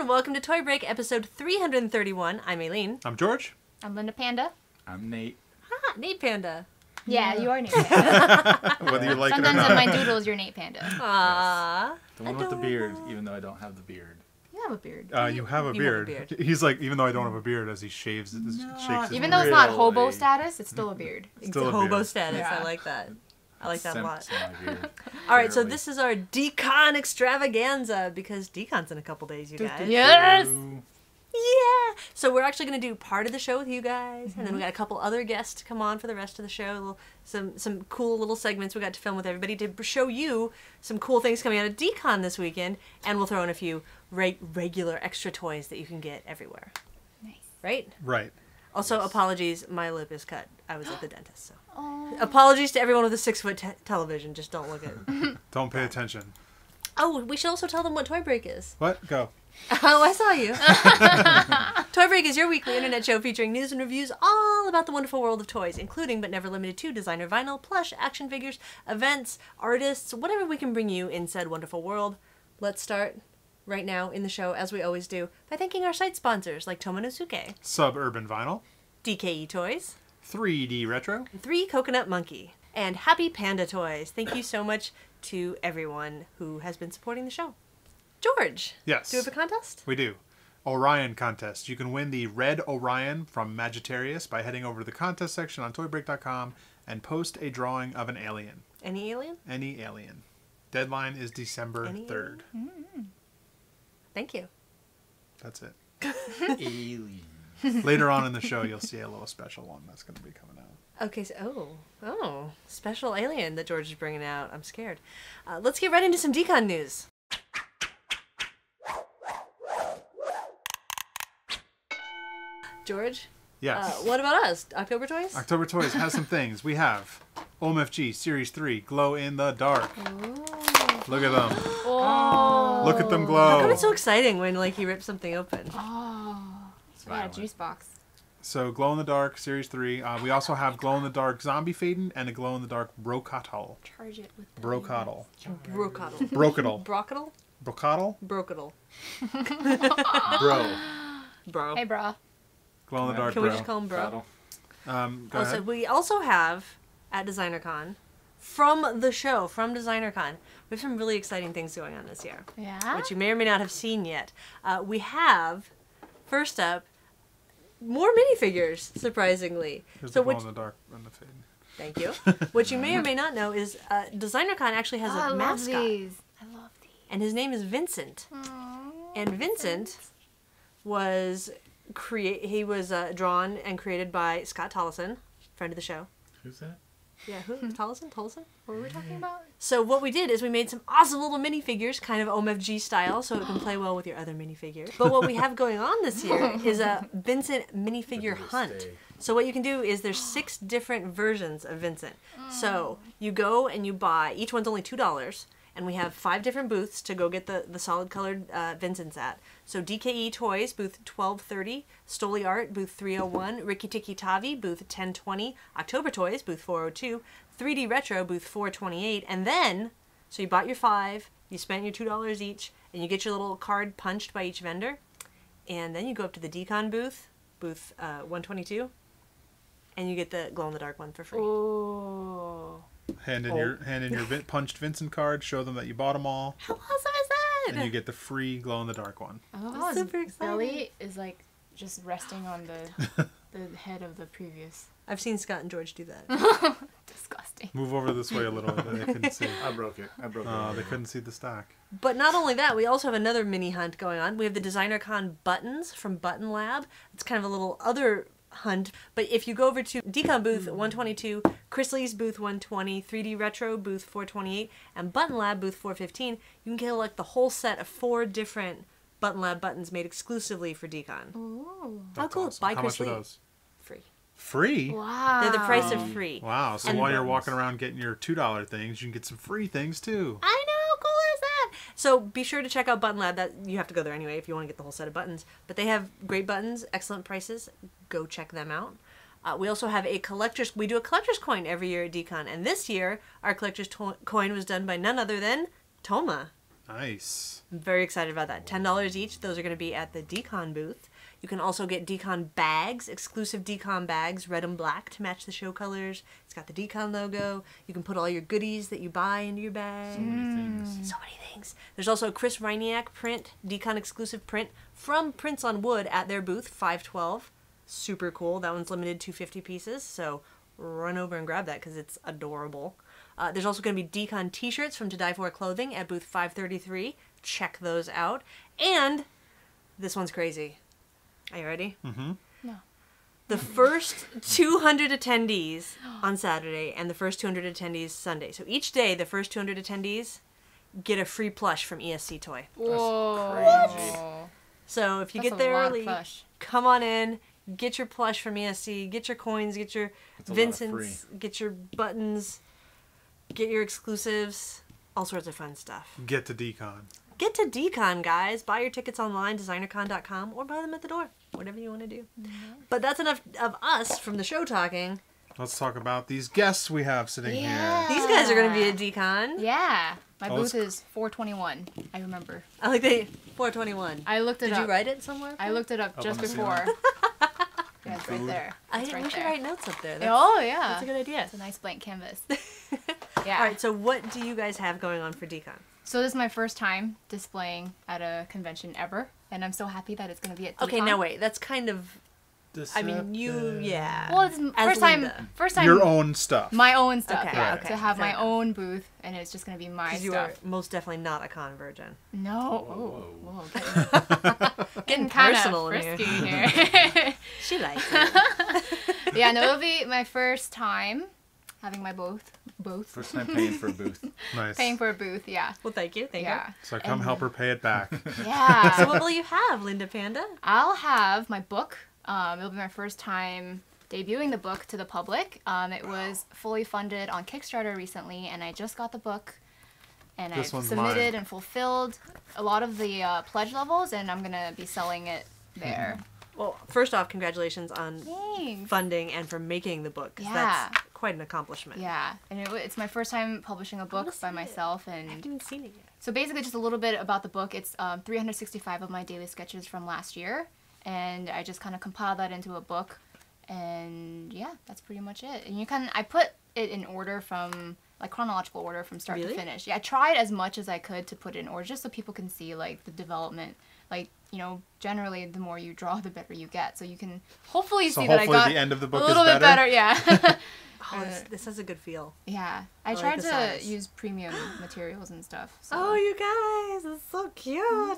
welcome to Toy Break, episode 331. I'm Aileen. I'm George. I'm LindaPanda. I'm Nate. Ah, Nate Panda. Yeah, you are Nate Panda. Whether you like Sometimes it or in not. my doodles, you're Nate Panda. Aww. The one with the beard, even though I don't have the beard. You have a beard. You have a beard. He's like, even though I don't have a beard, as he shaves it, shakes his Even though it's not Really? hobo status, it's still a beard. It's Still a a hobo beard. status. Yeah. I like that. I like that a lot. Semi-beard. All right, so Barely. this is our Decon extravaganza because Decon's in a couple days, you guys. Yes! Yeah. So we're actually going to do part of the show with you guys, and then we got a couple other guests to come on for the rest of the show. Some cool little segments we got to film with everybody to show you some cool things coming out of Decon this weekend, and we'll throw in a few regular extra toys that you can get everywhere. Nice. Right? Right. Also, apologies, my lip is cut. I was at the dentist, so. Oh. Apologies to everyone with a 6-foot television. Just don't look at it. Don't pay attention. Oh, we should also tell them what Toy Break is. What? Go. Oh, I saw you. Toy Break is your weekly internet show featuring news and reviews all about the wonderful world of toys, including but never limited to designer vinyl, plush, action figures, events, artists, whatever we can bring you in said wonderful world. Let's start right now in the show, as we always do, by thanking our site sponsors like Tomonosuke, Suburban Vinyl. DKE Toys, 3D Retro. 3 Coconut Monkey, and Happy Panda Toys. Thank you so much to everyone who has been supporting the show. George, Yes. do we have a contest? We do. Orion contest. You can win the red Orion from Maggitarius by heading over to the contest section on toybreak.com and post a drawing of an alien. Any alien? Any alien. Deadline is December Any 3rd. Thank you. That's it. Alien. Later on in the show, you'll see a little special one that's going to be coming out. Okay, so, special alien that George is bringing out. I'm scared. Let's get right into some Decon news. George, Yes. what about us? October Toys? October Toys has some things. We have OMFG Series 3 Glow in the Dark. Look at them. Oh. Look at them How glow. come it's so exciting when, like, he rips something open? Oh. Yeah, violent. juice box. So Glow in the Dark Series 3. We also have Glow in the Dark Zombie Faden and a Glow in the Dark Brocatol. Charge it with the Brocatol. Brocodle. Brocatol. Brocodle? Brocatol? Brocodle. Bro. Bro. Hey, brah. Glow in the Dark Can Bro. we just call him bro? Bottle. Go So ahead. we also have, at DesignerCon, from the show, from DesignerCon, we have some really exciting things going on this year, Yeah? which you may or may not have seen yet. We have, first up, more minifigures, surprisingly. Here's So the Glow what, in the Dark and the Fade. thank you. What you may or may not know is DesignerCon actually has Oh, I a love mascot, these. I love these. and his name is Vincent. Aww. And Vincent was drawn and created by Scott Tollison, friend of the show. Who's that? Yeah, who? Tollison? What were we talking about? About? So what we did is we made some awesome little minifigures, kind of OMFG style, so it can play well with your other minifigures. But what we have going on this year is a Vincent minifigure hunt. So what you can do is there's 6 different versions of Vincent. So you go and you buy, each one's only $2, and we have 5 different booths to go get the solid colored Vincents at. So DKE Toys, booth 1230, Stoli Art, booth 301, Rikki Tikki Tavi, booth 1020, October Toys, booth 402, 3D Retro, booth 428, and then, so you bought your 5, you spent your $2 each, and you get your little card punched by each vendor, and then you go up to the Decon booth, booth 122, and you get the glow-in-the-dark one for free. Oh. Hand in your punched Vincent card. Show them that you bought them all, How awesome is that? and you get the free Glow in the Dark one. I love I'm how his super excited. belly is like just resting on the head of the previous. I've seen Scott and George do that. Disgusting. Move over this way a little bit. They couldn't see. I broke it. Oh, they couldn't see the stack. But not only that, we also have another mini hunt going on. We have the DesignerCon buttons from Button Lab. It's kind of a little other hunt. But if you go over to Decon booth 122, Chrisley's booth 120, 3D Retro booth 428, and Button Lab booth 415, you can get like the whole set of 4 different Button Lab buttons made exclusively for Decon. Ooh. That's cool. awesome. Buy How much are Chrisley. those? Free. Free? Wow. They're the price of free. Wow. So And while you're buttons. walking around getting your $2 things, you can get some free things too. I know, how cool is that? So be sure to check out Button Lab. That you have to go there anyway if you want to get the whole set of buttons. But they have great buttons, excellent prices. Go check them out. We also have we do a collector's coin every year at Decon. And this year, our collector's coin was done by none other than Toma. Nice. I'm very excited about that. $10 each. Those are going to be at the Decon booth. You can also get Decon bags, exclusive Decon bags, red and black to match the show colors. It's got the Decon logo. You can put all your goodies that you buy into your bag. So many things. So many things. There's also a Chris Reiniak print, Decon exclusive print from Prints on Wood at their booth, 512. Super cool. That one's limited to 50 pieces, so run over and grab that because it's adorable. There's also going to be Decon t-shirts from To Die For Clothing at booth 533. Check those out. And this one's crazy. Are you ready? Mm-hmm. No. The first 200 attendees on Saturday and the first 200 attendees Sunday. So each day, the first 200 attendees get a free plush from ESC Toy. Whoa. crazy. So if you That's get a there lot of early, plush. come on in, get your plush from ESC, get your coins, get your That's a lot of Vincent's, get your buttons, get your exclusives, all sorts of fun stuff. Get to Decon. Get to Decon, guys. Buy your tickets online, designercon.com, or buy them at the door. Whatever you want to do. But that's enough of us from the show talking. Let's talk about these guests we have sitting here. These guys are going to be at Decon. Yeah. My Oh, booth it's- is 421. I remember. I like the 421. I looked it Did up. you write it somewhere? I looked it up Up just on the before. Yeah, it's right Food. there. I It's didn't. right We should there. write notes up there. That's, Oh, yeah. that's a good idea. It's a nice blank canvas. Yeah. All right. So what do you guys have going on for Decon? So this is my first time displaying at a convention ever, and I'm so happy that it's going to be at Decon. Okay, now wait. That's kind of. I mean, you. Yeah. Well, it's As first time. Linda. First time. Your own stuff. My own stuff. Okay, Yeah. okay. To have Fair my enough. own booth, and it's just going to be my Because you are stuff. most definitely not a con virgin. No. Whoa. Whoa. Getting Kind of personal in here. frisky here. She likes it. Yeah, no, it'll be my first time having my booth. First time paying for a booth. Nice. Paying for a booth, yeah. Well, thank you. Thank Yeah. So come help her pay it back. you. So Yeah. what will you have, LindaPanda? I'll have my book. It'll be my first time debuting the book to the public. It was fully funded on Kickstarter recently, and I just got the book. And This I one's submitted mine. and fulfilled a lot of the pledge levels, and I'm going to be selling it there. Well, first off, congratulations on Thanks. funding and for making the book. 'Cause Yeah. That's quite an accomplishment. Yeah, and it's my first time publishing a book wanna by see it. myself, I and haven't even seen it yet. so basically just a little bit about the book. It's 365 of my daily sketches from last year, and I just kind of compiled that into a book, and yeah, that's pretty much it. And I put it in order from like chronological order from start Really? to finish. Yeah, I tried as much as I could to put it in order just so people can see like the development. Like, you know, generally the more you draw, the better you get. So you can hopefully So see that I hopefully got the end of the book a is little bit better? better. Yeah. Oh, this has a good feel. Yeah, I like tried the to size. use premium materials and stuff. So. Oh, you guys, it's so cute.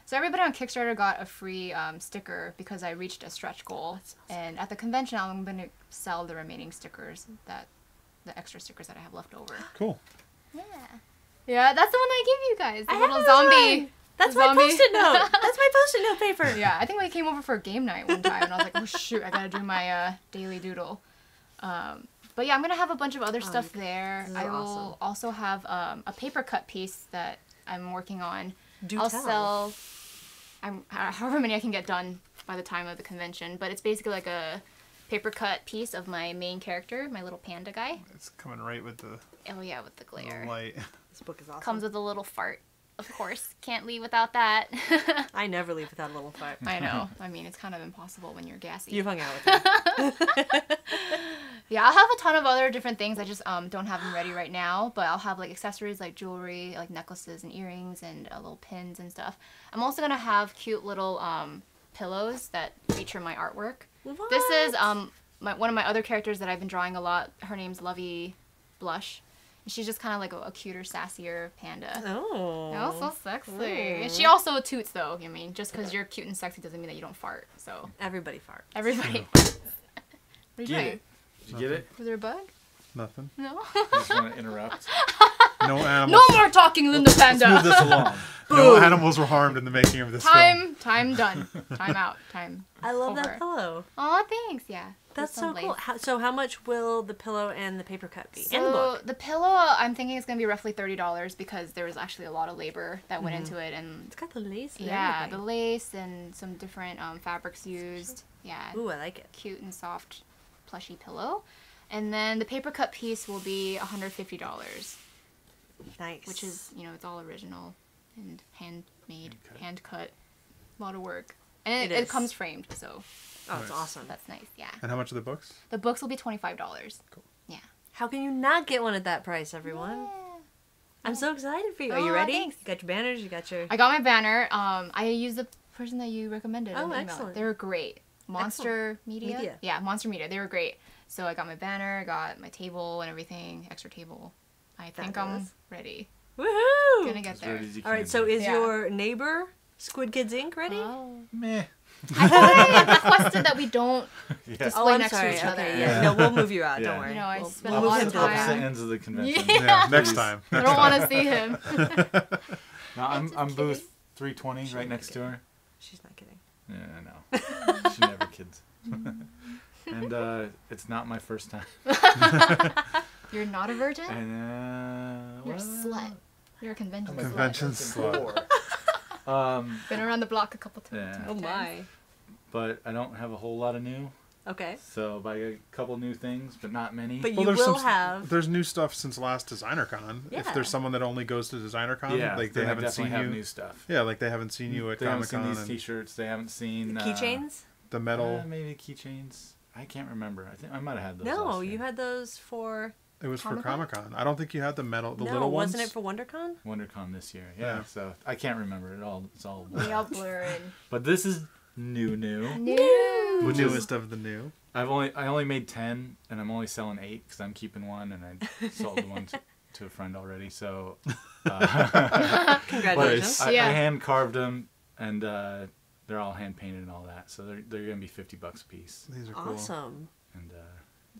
So everybody on Kickstarter got a free sticker because I reached a stretch goal. That's awesome. And at the convention, I'm going to sell the remaining stickers, the extra stickers that I have left over. Cool. Yeah. Yeah, that's the one I gave you guys. The I little have zombie. one. That's The my zombie. post-it note. That's my post-it note paper. Yeah, I think we came over for a game night one time, and I was like, oh shoot, I gotta do my daily doodle. But yeah, I'm gonna have a bunch of other stuff there. this is I will awesome. also have a paper cut piece that I'm working on. Do I'll tell. sell however many I can get done by the time of the convention, but it's basically like a paper cut piece of my main character, my little panda guy. It's coming right with the Oh yeah, with the glare. light. This book is awesome. Comes with a little fart. Of course, can't leave without that. I never leave without a little fart. I know. I mean, it's kind of impossible when you're gassy. You've hung out with me. Yeah, I'll have a ton of other different things. I just don't have them ready right now, but I'll have like accessories like jewelry, like necklaces and earrings and little pins and stuff. I'm also gonna have cute little pillows that feature my artwork. What? This is one of my other characters that I've been drawing a lot. Her name's Lovey Blush. And she's just kind of like a cuter, sassier panda. Oh. Oh, so sexy. And she also toots though. I mean, just because you're cute and sexy doesn't mean that you don't fart. So Everybody farts. everybody farts. What are you Get doing? it. Did you get it? Was there a bug? Nothing. No. I just want to interrupt. No animals. No more talking, LindaPanda. Move this along. No animals were harmed in the making of this film. Time done. Time out. Time. I love over. that pillow. Aw, thanks. Yeah. That's With some so cool. lace. So how much will the pillow and the paper cut be? So and the book? the pillow, I'm thinking it's gonna be roughly $30 because there was actually a lot of labor that went into it, and It's got the lace and yeah, the everything. lace and some different fabrics used. Yeah. Ooh, I like it. Cute and soft, plushy pillow. And then the paper cut piece will be $150, Nice. which is, you know, it's all original. and handmade, Hand-cut. hand cut. A lot of work. And It it is. comes framed, so Oh, it's Nice. awesome. that's nice. Yeah. And how much are the books? The books will be $25. Cool. Yeah. How can you not get one at that price, everyone? I'm so excited for you. Are you Oh, ready? thanks. You got your banners. You got your. I got my banner. I used the person that you recommended. Oh, in the email. excellent. They were great. Monster Media? Media. Yeah, Monster Media. They were great. So I got my banner, I got my table and everything, extra table. I think I'm Fabulous. ready. Woohoo! Gonna get As there. ready as you All right. can So be. is Yeah. your neighbor Squid Kids Inc. ready? Oh. Meh. I thought I had requested that we don't Yeah. display I'm next sorry. to each other. Okay, yeah. No, we'll move you out. Yeah. Don't worry. You know, I We'll- spent we'll a lot move of him to the time. back. Opposite ends of the convention. Yeah. Next Please. time. I don't want to see him. No, I'm booth 320 right next to her. She's not kidding. Yeah, I know. She never kids. And it's not my first time. You're not a virgin? And You're a slut. You're a convention slut. Convention slut. Been around the block a couple times. Yeah. Oh my. But I don't have a whole lot of new. Okay. So I got a couple new things, but not many. But Well, you there's will some, have. There's new stuff since last DesignerCon. Yeah. If there's someone that only goes to DesignerCon, yeah, like they then I haven't seen definitely have you. new stuff. Yeah, like they haven't seen you at They haven't Comic seen Con these and T-shirts. They haven't seen Keychains? the metal. Maybe keychains. I can't remember. I think I might have had those. No, last you year. had those for. It was for Comic-Con? Comic Con. I don't think you had the metal, the no, little ones. wasn't it for WonderCon? WonderCon this year. Yeah, Yeah. so I can't remember it all. It's all. We all blurred. But this is new. New. Which newest of the new. I only made 10, and I'm only selling 8 because I'm keeping one, and I sold one to a friend already. So, but Congratulations. I Yeah. hand carved them, and they're all hand painted and all that. So they're gonna be $50 a piece. These are cool. Awesome. And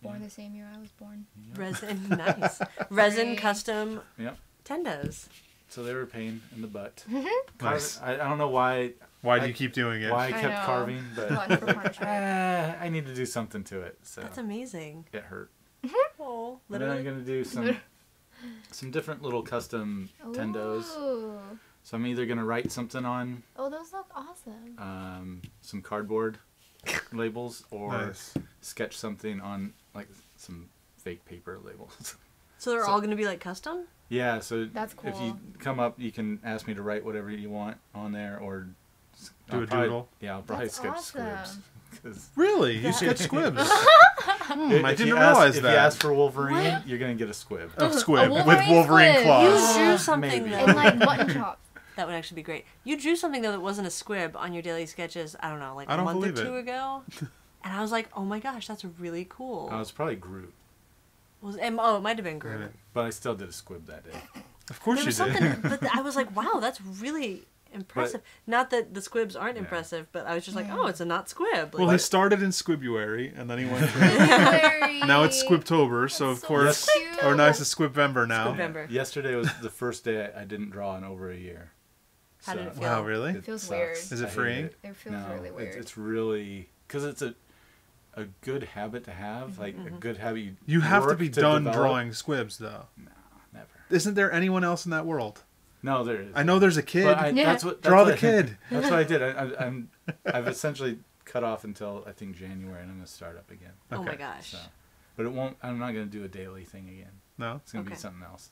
Born the same year I was born. Resin, nice. Resin Sorry. custom Yep. tendos. So they were a pain in the butt. Nice. I don't know why Why do I- you keep doing it? I I kept know. carving, but Glutton for punishment. I need to do something to it. So That's amazing. it hurt. Oh, And then I'm literally. gonna do some different little custom tendos. Ooh. So I'm either gonna write something on Oh, those look awesome. some cardboard labels or Nice. sketch something on like some fake paper labels. So they're so- all going to be like custom? Yeah, so That's if you cool. come up, you can ask me to write whatever you want on there or Do I'll a probably- doodle? Yeah, I'll probably That's sketch squibs. awesome. 'Cause Really? You That- sketch squibs? if I you didn't ask- realize if that. you ask for Wolverine, What? you're gonna get a squib. Of squib with Wolverine Wolverine squib. claws. You drew something maybe. though. And like mutton chops. That would actually be great. You drew something though that wasn't a squib on your daily sketches, I don't know, like I a don't month or believe two it. ago. And I was like, oh my gosh, that's really cool. I was probably Groot, Oh, it might have been Groot. Right. but I still did a squib that day. Of course There you was did. something, but I was like, wow, that's really impressive. Not that the squibs aren't Yeah. impressive, but I was just like, oh, it's a not squib. Well, Like, he started in Squibuary, and then he went. Now it's Squibtober, so of so course, cute. or nice is Squibvember now. Squibvember. Yesterday was the first day I didn't draw in over a year. How did it feel? Wow, really? It feels sucks. weird. Is it I hate freeing? It feels No, really weird. It's really because it's a good habit to have, like a good habit. You have to work be done develop. drawing squibs, though. No, never. Isn't there anyone else in that world? No, there is. I know there's a kid. But Yeah. that's what Draw the that's what kid. That's what I did. I've essentially cut off until I think January, and I'm gonna start up again. Oh my Okay. gosh. So, but it won't. I'm not gonna do a daily thing again. No? It's gonna Okay. be something else.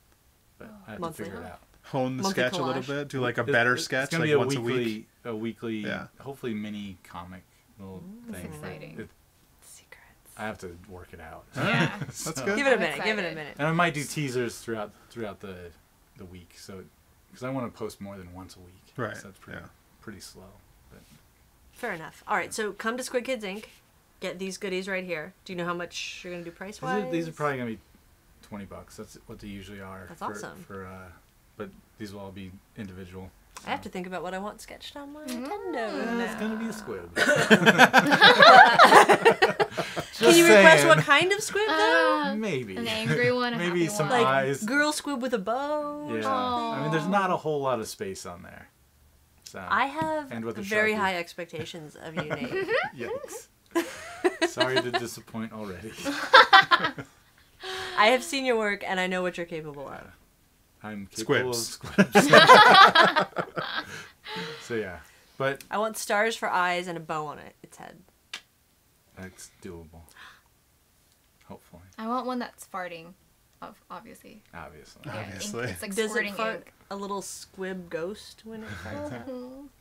But I have Monthly, to figure huh? it out. Hone the Monthly sketch a little collage. bit. Do like a It's- better it's sketch, gonna like be once a week. a weekly, Yeah. hopefully mini comic little That's thing. exciting. Secrets. I have to work it out. Yeah. That's So- good. Give it a I'm minute. Give it a excited. minute. And I might do teasers throughout the week, so because I want to post more than once a week. Right, So that's yeah. pretty slow. But Fair enough. All right, so come to Squid Kids Inc. Get these goodies right here. Do you know how much you're gonna do price wise? these are probably gonna be $20. That's what they usually are. That's for, awesome. But these will all be individual. I have to think about what I want sketched on my Mm. Nintendo. It's now. gonna be a squib. Can you request what kind of squib though? Maybe. An angry one, a Maybe happy some one. Like eyes. girl squib with a bow. or Yeah. something? I mean, there's not a whole lot of space on there. So. I have And with a very Sharpie. high expectations of you, Nate. Yikes. Sorry to disappoint already. I have seen your work and I know what you're capable of. I'm capable Squibs. of squibs. So yeah, but I want stars for eyes and a bow on its head. that's doable. Hopefully. I want one that's farting. Obviously. Obviously. Yeah, Obviously. Ink, it's like Does it squirting fart ink. a little squib ghost when it farts out?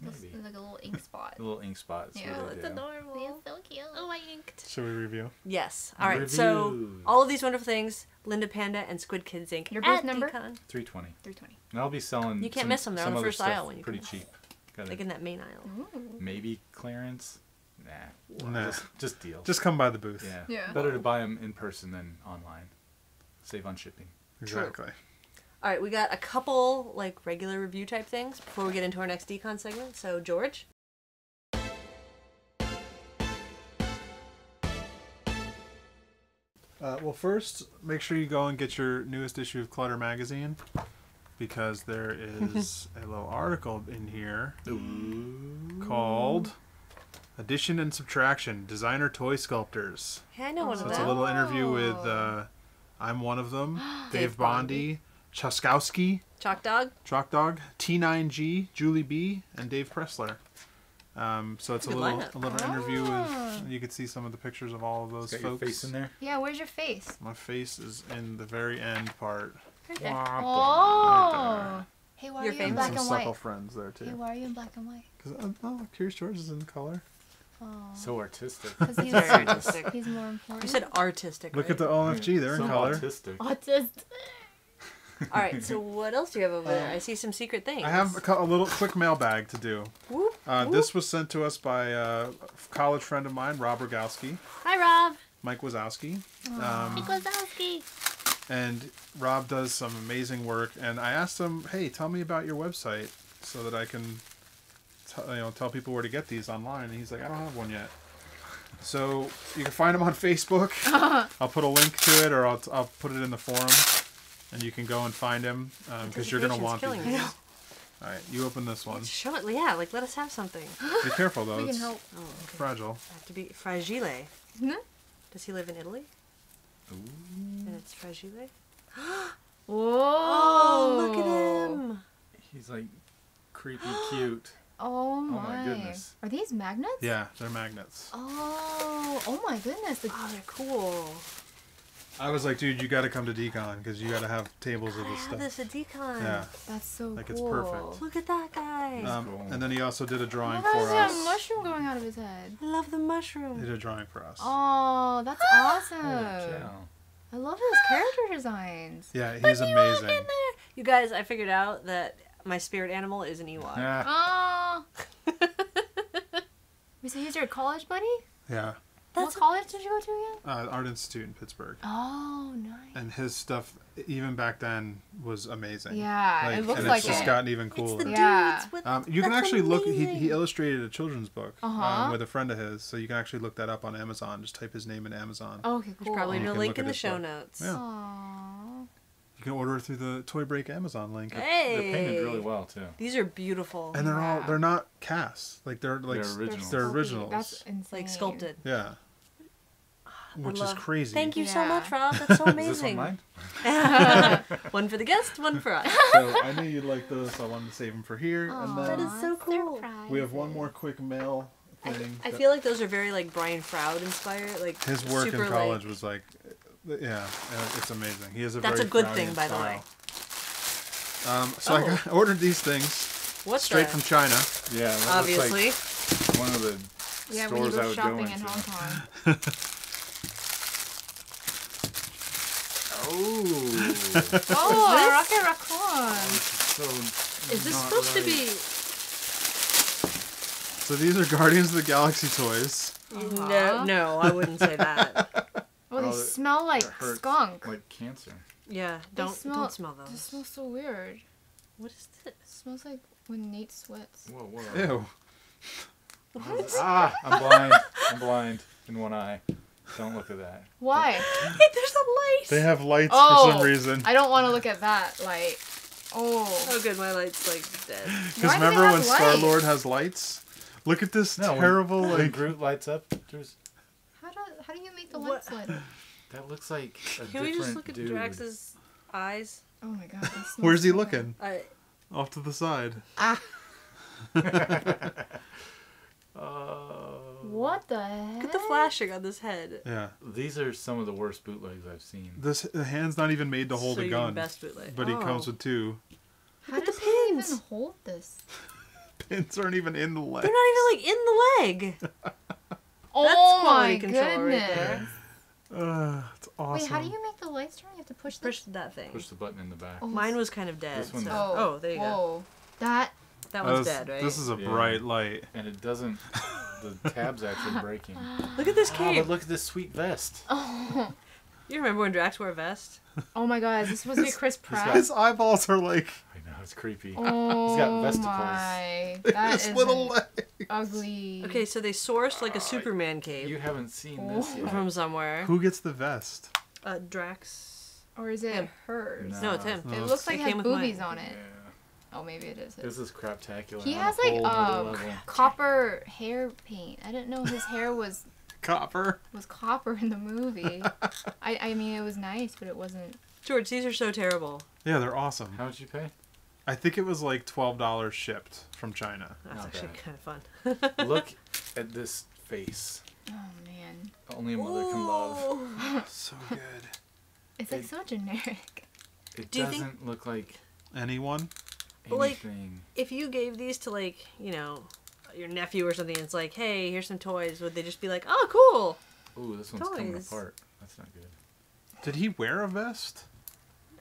It's Maybe. like a little ink spot. A little ink spot. That's Yeah. what they do. adorable. It's so cute. Oh, I inked. Should we review? Yes. All right. So Reviews. all of these wonderful things, LindaPanda and Squid Kids Inc. Your at booth number? Decon. 320. 320. And I'll be selling. You can't miss them. They're on some the other first aisle stuff when you pretty come. cheap. Got Like in that main aisle. maybe clearance. Nah. Nah. Just deals. Just come by the booth. yeah. Yeah. Better to buy them in person than online. Save on shipping. Exactly. All right, we got a couple like regular review type things before we get into our next Decon segment. So George. Well, first, make sure you go and get your newest issue of Clutter magazine, because there is a little article in here called "Addition and Subtraction: Designer Toy Sculptors." Hey, I know one So of it's a them. little interview with I'm one of them, Dave Bondi, Chaskowski, Chalk Dog. Chalk Dog, T9G, Julie B, and Dave Pressler. So it's a Good little lineup. interview with. You can see some of the pictures of all of those Got folks. your face in there. Yeah, where's your face? My face is in the very end part. Right there. Oh. Hey, why You're are you in famous. black Some and supple white? friends there Hey, too. why are you in black and white? Because Curious George is in color. Oh. So artistic. Because he's, Very artistic. he's more important. You said artistic. Look right? at the OMFG, they're in So color. autistic. Autistic. All right. So what else do you have over there? I see some secret things. I have a little quick mailbag to do. Whoop, whoop. This was sent to us by a college friend of mine, Rob Rogowski, Hi, Rob. Mike Wazowski. Wazowski. And Rob does some amazing work. And I asked him, hey, tell me about your website so that I can tell people where to get these online. And he's like, I don't have one yet. So you can find him on Facebook. I'll put a link to it, or I'll put it in the forum. And you can go and find him, because you're going to want Anticipation's these. killing me. All right, you open this one. Show it. Yeah, like let us have something. Be careful, though. We can It's help. Oh, okay. fragile. I have to be fragile. Hmm? Does he live in Italy? And it's fragile. Whoa. Oh, look at him. He's like creepy cute. Oh my my. goodness. Are these magnets? Yeah, they're magnets. Oh my goodness. Oh, they're cool. I was like, dude, you got to come to Decon, because you got to have tables of I this have stuff. this at Decon. Yeah. That's so Like, it's cool. perfect. Look at that guy. Cool. And then he also did a drawing Why for is there a us. mushroom going out of his head? I love the He mushroom. did a drawing for us. Oh, that's awesome. Yeah. I love his character designs. Yeah, he's amazing. You guys, I figured out that my spirit animal is an Ewok. Ah, Oh. Wait, so he's your college buddy? Yeah, What college did you go to again? Art Institute in Pittsburgh. Oh, nice. And his stuff, even back then, was amazing. Yeah, it looks and like it's just it. gotten even It's cooler. the Yeah. dudes with You can that's actually look. He amazing. illustrated a children's book Uh-huh. with a friend of his, so you can actually look that up on Amazon. Just type his name in Amazon. Okay, There's cool. probably You no can link look in at the his show book. notes. Yeah. Aww. You can order it through the Toy Break Amazon link. Hey. they're painted really well too. These are beautiful. And Wow. they're not casts. Like they're like They're originals. They're Sculpted. originals. That's insane. like sculpted. Yeah. Which is love- crazy. Thank you so Yeah. much, Rob. That's so Is this one amazing. mine? One for the guest, one for us. So I knew you'd like those, so I wanted to save them for here. And That then is so cool. we have one more quick mail thing. I feel like those are very like Brian Froud inspired. Like his work super, in college like, was like, yeah, it's amazing. He has a That's very a good Froudian thing, by the way. style. So I ordered these things What's straight that? from China. Yeah, that Obviously. looks like one of the Yeah, when you stores I go would go shopping into. in Hong Kong. Oh, Oh, Rocket Raccoon. so Is this not supposed to right. be? So these are Guardians of the Galaxy toys. No, no, I wouldn't say that. Oh, they Oh, smell like It hurts skunk. like cancer? Yeah, They don't smell This those. smells so weird. What is this? It smells like when Nate sweats. Whoa, whoa. Ew. Ah, I'm blind. I'm blind in one eye. Don't look at that. Why? Hey, there's a light. They have lights Oh, for some reason. I don't want to look at that light. Oh. Oh, good, my light's like dead. Because Why do they remember have when lights? Star-Lord has lights? Look at this No, terrible, when like... Groot lights up, there's How do you make the What? lights light up? that looks like a Can we different just look at dude. Drax's eyes? Oh my god. that smells Where's he so looking? Off to the side. bad. Ah. Oh. What the heck? Look at the flashing on this head. Yeah. These are some of the worst bootlegs I've seen. The hand's not even made to hold So a you gun. best bootleg. But he comes with 2. How does the he even pins. hold this? Pins aren't even in the leg. They're not even like in the leg. Oh quality my control right goodness. there. It's awesome. Wait, how do you make the lights turn? You have to push Push this? that thing. Push the button in the back. Oh, Mine was kind of dead. This one's- So. Oh, Oh, there you go. whoa. That. That one's dead, right? This is a Yeah. bright light. And it doesn't. The tab's actually breaking. Look at this Oh, cape. but look at this sweet vest. You remember when Drax wore a vest? Oh my god, is this supposed to be Chris Pratt? His eyeballs are like I know, it's creepy. Oh He's got vesticles. my. That his is little leg. ugly. Okay, so they sourced like a Superman cape You haven't seen this Oh. yet. from somewhere. Who gets the vest? Drax. Or is it Him. hers? No. No, it's him. It looks like It it came has with boobies mine. on Yeah. it. Oh, maybe it is. This is craptacular. He on has a like whole nother level. copper hair paint. I didn't know his hair was Copper. copper in the movie. I mean, it was nice, but it wasn't. George, these are so terrible. Yeah, they're awesome. How much you pay? I think it was like $12 shipped from China. That's Not actually bad. kind of fun. Look at this face. Oh man, Only a mother can love. So good. it's like It- so generic. It Do you doesn't think- look like Anyone? But, like, anything. If you gave these to like, you know, your nephew or something, it's like, hey, here's some toys. Would they just be like, oh, cool? Ooh, this one's coming toys. apart. That's not good. Did he wear a vest?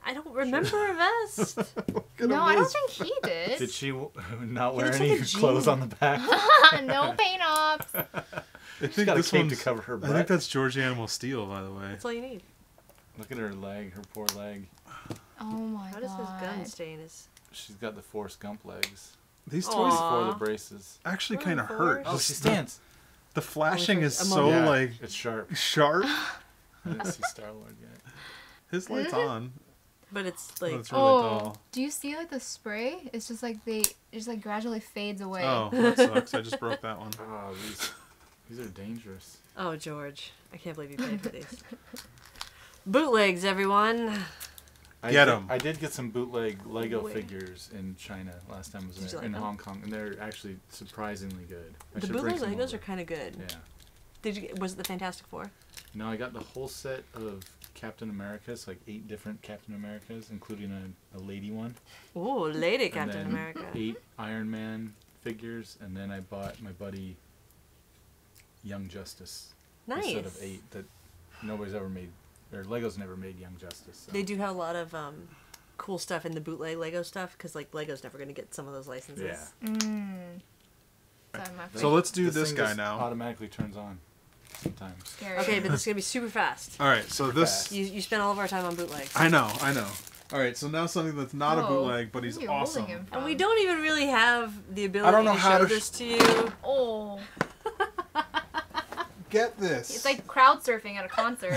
I don't remember a vest. Look at No, him I with don't his- think he did. Did she not wear looks any like a clothes jean. on the back? No paint ops. I She's think got a this cape to one's- cover her I butt. think that's George Animal Steel, by the way. That's all you need. Look at her leg, her poor leg. Oh my How god. does his gun stay in his... She's got the Forrest Gump legs. These Aw. toys For the braces. actually Run, kind of hurt. Forrest. Oh, Just she stands. The flashing is A so moment. Yeah, like it's sharp. sharp. I didn't see Star-Lord yet. His light's on. But it's But like... it's really Oh, dull. do you see like the spray? It's just like it just like gradually fades away. Oh, that sucks. I just broke that one. Oh, these are dangerous. Oh, George. I can't believe you paid for these. Bootlegs, everyone. Get 'em. I did get some bootleg Lego Wait. figures in China last time I was Did you there, like in them? Hong Kong, and they're actually surprisingly good. I The should bring bootleg some Legos over. are kind of good. Yeah. Did you? Was it the Fantastic Four? No, I got the whole set of Captain Americas, like 8 different Captain Americas, including a lady one. Ooh, Lady and Captain then America. 8 Iron Man figures, and then I bought my buddy Young Justice. Nice. A set of 8 that nobody's ever made, or Lego's never made Young Justice. So. They do have a lot of cool stuff in the bootleg Lego stuff because like Lego's never going to get some of those licenses. Yeah. Sorry, my So let's do this thing guy just now. Automatically turns on sometimes. Scary. Okay, but this is going to be super fast. All right, so this. fast. You spent all of our time on bootlegs. I know. All right, so now something that's not a Whoa, bootleg, but he's where are you awesome. holding him And we from? don't even really have the ability don't know to how show to this to you. Oh, Get this. it's like crowd surfing at a concert.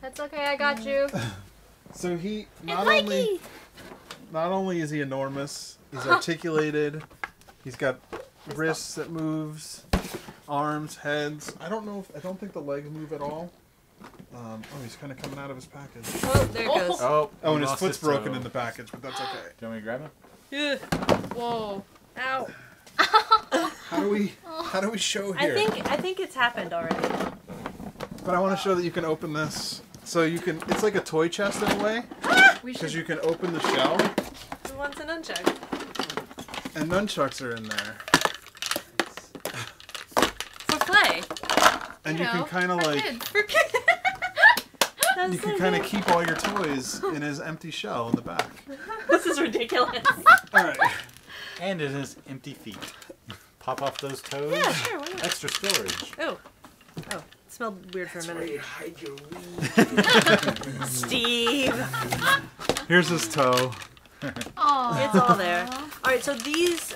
That's okay. I got you. So he not only is he enormous, he's articulated. He's got wrists that moves, arms, heads. I don't think the legs move at all. Oh, he's kind of coming out of his package. Oh, there it goes. Oh, Oh, he and his lost foot's broken toe. in the package, but that's okay. Do you want me to grab him? Yeah. Whoa. Ow. How do we show I here? think it's happened already. But I want to show that you can open this. So you can. It's like a toy chest in a way, We because should. you can open the shell, Who wants an nunchuck? and nunchucks are in there, For play. and you can kind of for like. kids. For kids. You can kind of keep all your toys in his empty shell in the back. This is ridiculous. All right. And it has empty feet. Pop off those toes. Yeah, sure. Why not? Extra storage. Oh. Oh. It smelled weird for a minute. hide your weed. Steve. Here's his toe. Aw. It's all there. All right, so these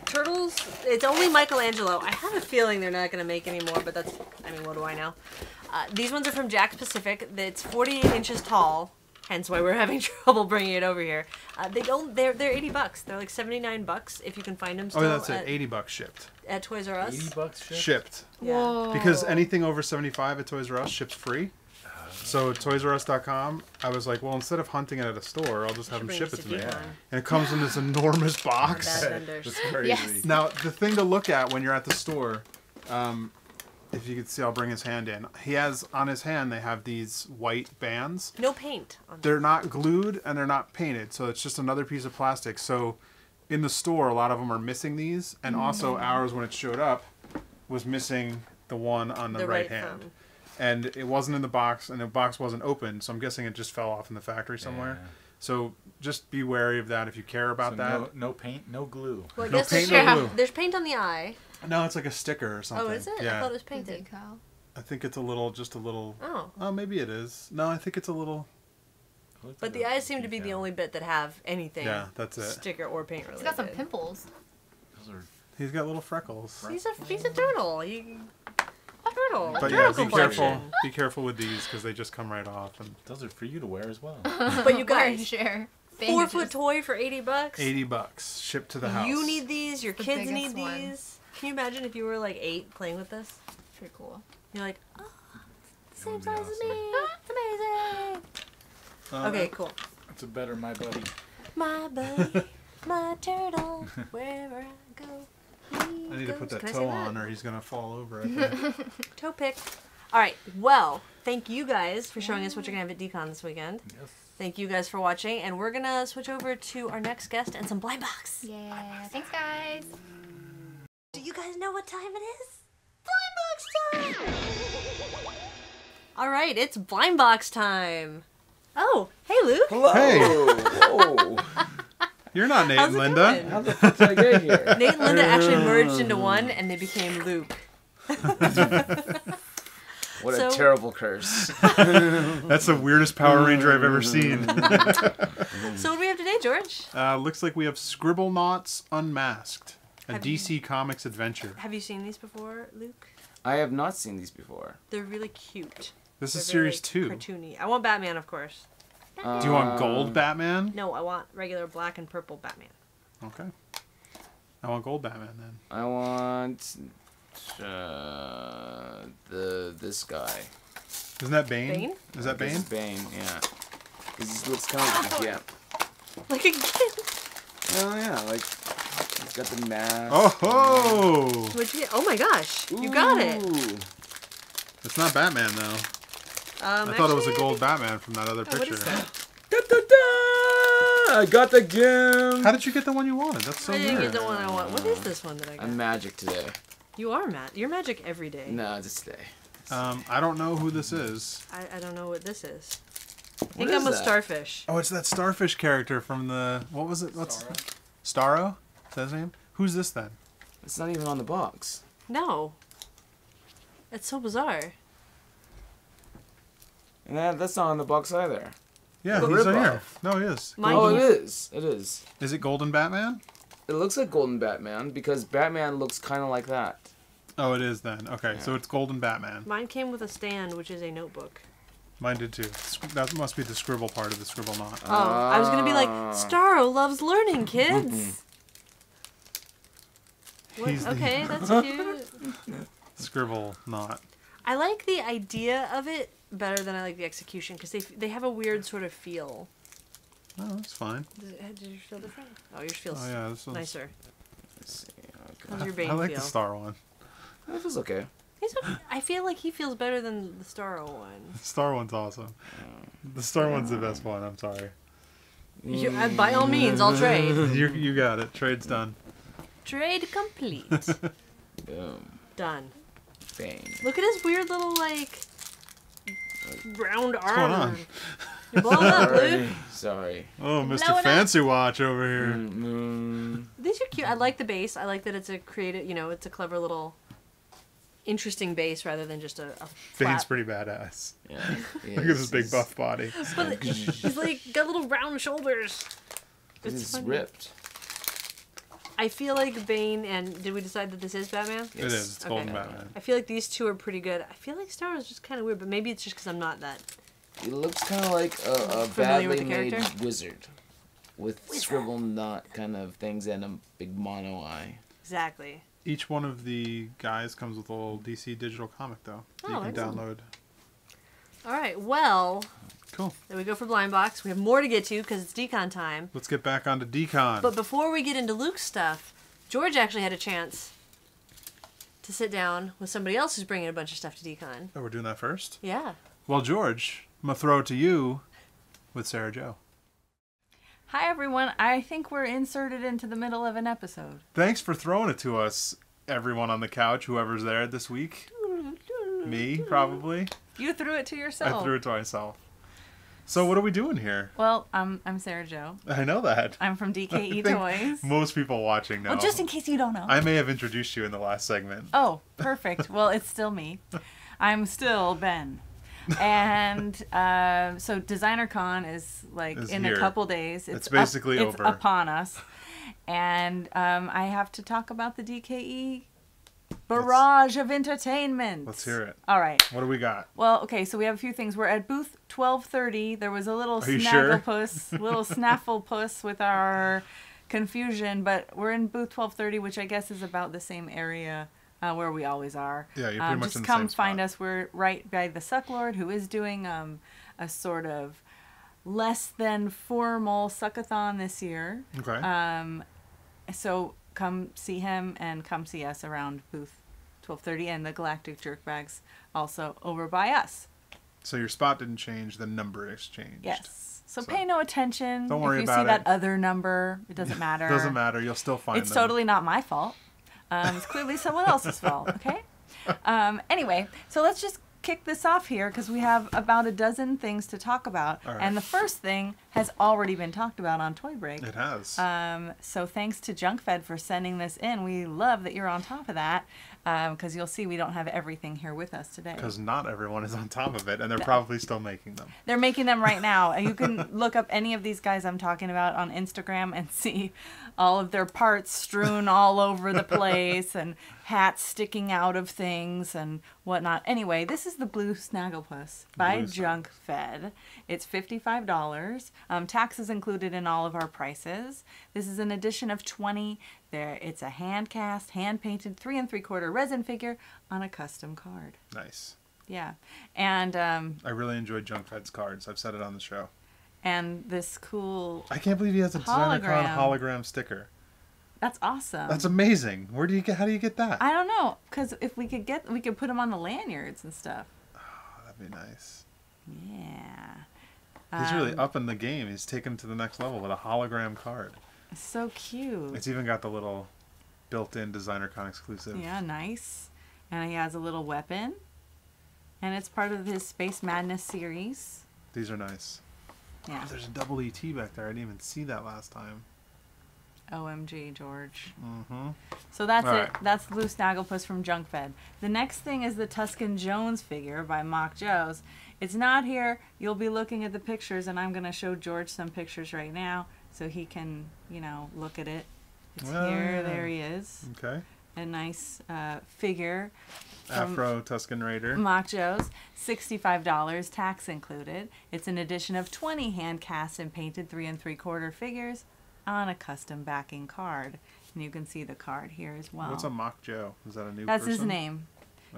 turtles, it's only Michelangelo. I have a feeling they're not going to make any more, but that's, I mean, what do I know? These ones are from Jack's Pacific. It's 48 inches tall, hence why we're having trouble bringing it over here. They're $80. They're like $79 if you can find them still Oh, that's it. $80 shipped. at Toys R Us. $80 ship? Shipped. Yeah. Whoa. Because anything over 75 at Toys R Us ships free. So ToysRUs.com, I was like, well, instead of hunting it at a store, I'll just have them Bring ship this it to to me. Decon. And it comes in this enormous box. Bad vendors. That's crazy. Yes. Now, the thing to look at when you're at the store if you can see, I'll bring his hand in. He has, on his hand, they have these white bands. No paint on They're not glued and they're not painted, so it's just another piece of plastic. So in the store, a lot of them are missing these, and also ours, when it showed up, was missing the one on the right hand. thumb. And it wasn't in the box, and the box wasn't open, so I'm guessing it just fell off in the factory somewhere. Yeah. So just be wary of that if you care about So that. no paint, no glue. Well, I No guess paint, there's, no glue. there's paint on the eye. No, it's like a sticker or something. Oh, is it? I Yeah. thought it was painted. Decal. I think it's just a little. Oh. Oh, maybe it is. No, I think it's a little. But the eyes seem to be the only bit that have anything. Yeah, that's it. Sticker or paint related. He's got some pimples. Those are He's got little freckles. He's a turtle. Turtle. But turtle yeah, be careful. complexion. Be careful with these because they just come right off. And those are for you to wear as well. But you guys, share. 4-foot toy for $80. $80 shipped to the house. You need these. Your The kids need biggest one. these. Can you imagine if you were like 8 playing with this? Pretty cool. You're like, oh, the same would be size as me. It's amazing. Okay, cool. It's a better my buddy. My buddy, my turtle, wherever I go. I need to put that toe on, or he's gonna fall over. I think. Toe pick. All right. Well, thank you guys for showing us what you're gonna have at Decon this weekend. Yes. Thank you guys for watching, and we're gonna switch over to our next guest and some blind box. Yeah. Thanks, guys. Do you guys know what time it is? Blind box time! All right, it's blind box time. Oh, hey Luke. Hello. Hey. Whoa. You're not Nate How's and it Linda. going? How the fuck did I get here? Nate and Linda actually merged into one, and they became Luke. What So- a terrible curse. That's the weirdest Power Ranger I've ever seen. So what do we have today, George? Looks like we have Scribble Knots Unmasked, a Have DC Comics adventure. Have you seen these before, Luke? I have not seen these before. They're really cute. This They're is series very 2. Cartoony. I want Batman, of course. Do you want gold Batman? No, I want regular black and purple Batman. Okay. I want gold Batman then. I want this guy. Isn't that Bane? Bane? Is that This Bane? is Bane, yeah. This looks kind of like a gimp. Like a kid. Oh yeah, like he's got the mask. Oh ho! What'd you get? Oh my gosh, you got it. Ooh. It's not Batman though. I thought it was a gold Batman from that other what picture. is that? Da, da, da! I got the gimp. How did you get the one you wanted? That's so I didn't weird. get the one I want. What is this one that I got? I'm magic today. You are You're magic every day. No, just today. I don't know who this is. I don't know what this is. I think What I'm is a that? starfish. Oh, it's that starfish character from the what was it? What's Starro? Is that his name? Who's this then? It's not even on the box. No. That's so bizarre. And that's not on the box either. Yeah, The he's in here. ripoff. No, he is. Mine Oh, can- it is. It is. Is it Golden Batman? It looks like Golden Batman because Batman looks kind of like that. Oh, it is then. Okay, so it's Golden Batman. Mine came with a stand, which is a notebook. Mine did too. That must be the scribble part of the scribble knot. Oh, I was gonna be like, Starro loves learning, kids. What? He's the- Okay, that's cute. Scribble knot. I like the idea of it better than I like the execution because they have a weird sort of feel. Oh, that's fine. Did yours feel different? Oh, yours feels Oh yeah, this one's. nicer. Let's see. How's your I Bane like feel? the star one. That feels okay. I feel like he feels better than the Starro one. The star one's awesome. The star one's the best one. I'm sorry. By all means, I'll trade. You got it. Trade's done. Trade complete. Boom. Done. Bane. Look at his weird little like round arm. going on? You're blowing up, Luke. Sorry. Oh, Blow it Mr. up. Fancy Watch over here. These are cute. I like the base. I like that it's a creative. It's a clever little, interesting base rather than just a Bane's flat. pretty badass. Yeah. Look at his big buff body. But he's like got little round shoulders. It's funny. ripped. I feel like Bane and did we decide that this is Batman? It is. It's Golden Batman. I feel like these two are pretty good. I feel like Star is just kind of weird, but maybe it's just because I'm not that. It looks kind of like a Familiar with badly the made character? wizard. With scribble knot kind of things and a big mono eye. Exactly. Each one of the guys comes with a little DC digital comic, though. That you Oh, can excellent. download. All right. Well, Cool. there we go for Blind Box. We have more to get to because it's Decon time. Let's get back onto Decon. But before we get into Luke's stuff, George actually had a chance to sit down with somebody else who's bringing a bunch of stuff to Decon. Oh, we're doing that first? Yeah. Well, George, I'm going to throw it to you with Sarah Jo. Hi, everyone. I think we're inserted into the middle of an episode. Thanks for throwing it to us, everyone on the couch, whoever's there this week. Me, probably. You threw it to yourself. I threw it to myself. So what are we doing here? Well, I'm Sarah Jo. I know that. I'm from I DKE think Toys. most people watching know. Well, just in case you don't know. I may have introduced you in the last segment. Oh, perfect. Well, it's still me. I'm still Ben. And so DesignerCon is like Is in here. a couple days. It's basically It's over. upon us. And I have to talk about the DKE barrage of entertainment. Let's hear it. All right. What do we got? Well, okay, so we have a few things. We're at booth 1230. There was a little Are you sure? snagglepuss, little snafflepuss with our confusion, but we're in booth 1230, which I guess is about the same area where we always are. Yeah, you're pretty much just in the come same find spot. us. We're right by the Sucklord, who is doing a sort of less than formal suckathon this year. Okay. So come see him and come see us around booth 1230, and the Galactic Jerkbags also over by us. So your spot didn't change, the number has changed. Yes. So So pay no attention. don't worry if you about see that it. other number, it doesn't matter. Doesn't matter. You'll still find It's them. totally not my fault. It's clearly someone else's fault, okay? Anyway, so let's just kick this off here because we have about a dozen things to talk about. All right. And the first thing has already been talked about on Toy Break. It has. So thanks to JunkFed for sending this in. We love that you're on top of that because you'll see we don't have everything here with us today. Because not everyone is on top of it, and they're probably still making them. They're making them right now. And you can look up any of these guys I'm talking about on Instagram and see all of their parts strewn all over the place and hats sticking out of things and whatnot. Anyway, this is the Blue Snagglepuss by Blue Junk Fed. It's $55. Tax is included in all of our prices. This is an edition of 20. It's a hand cast, hand painted 3 3/4 resin figure on a custom card. Nice. Yeah. And I really enjoyed Junk Fed's cards. I've said it on the show. and this cool I can't believe he has a DesignerCon Hologram. hologram sticker. That's awesome. That's amazing. Where do you get? How do you get that? I don't know, because if we could put them on the lanyards and stuff. Oh, that'd be nice. Yeah. He's really up in the game. He's taken it to the next level with a hologram card. So cute. It's even got the little built-in DesignerCon exclusive. Yeah, nice. And he has a little weapon. And it's part of his Space Madness series. These are nice. Yeah. Oh, there's a double ET back there. I didn't even see that last time. OMG, George. Mm-hmm. So that's All it. right. That's Blue Snagglepuss from Junk Fed. The next thing is the Tuscan Jones figure by Mock Joe's. It's not here. You'll be looking at the pictures, and I'm going to show George some pictures right now so he can, look at it. It's Oh, here. yeah. There he is. Okay. A nice figure from Afro Tuscan Raider. Mock Joe's. $65, tax included. It's an edition of 20 hand cast and painted 3 3/4 figures on a custom backing card. And you can see the card here as well. What's a Mock Joe? Is that a new That's person? his name.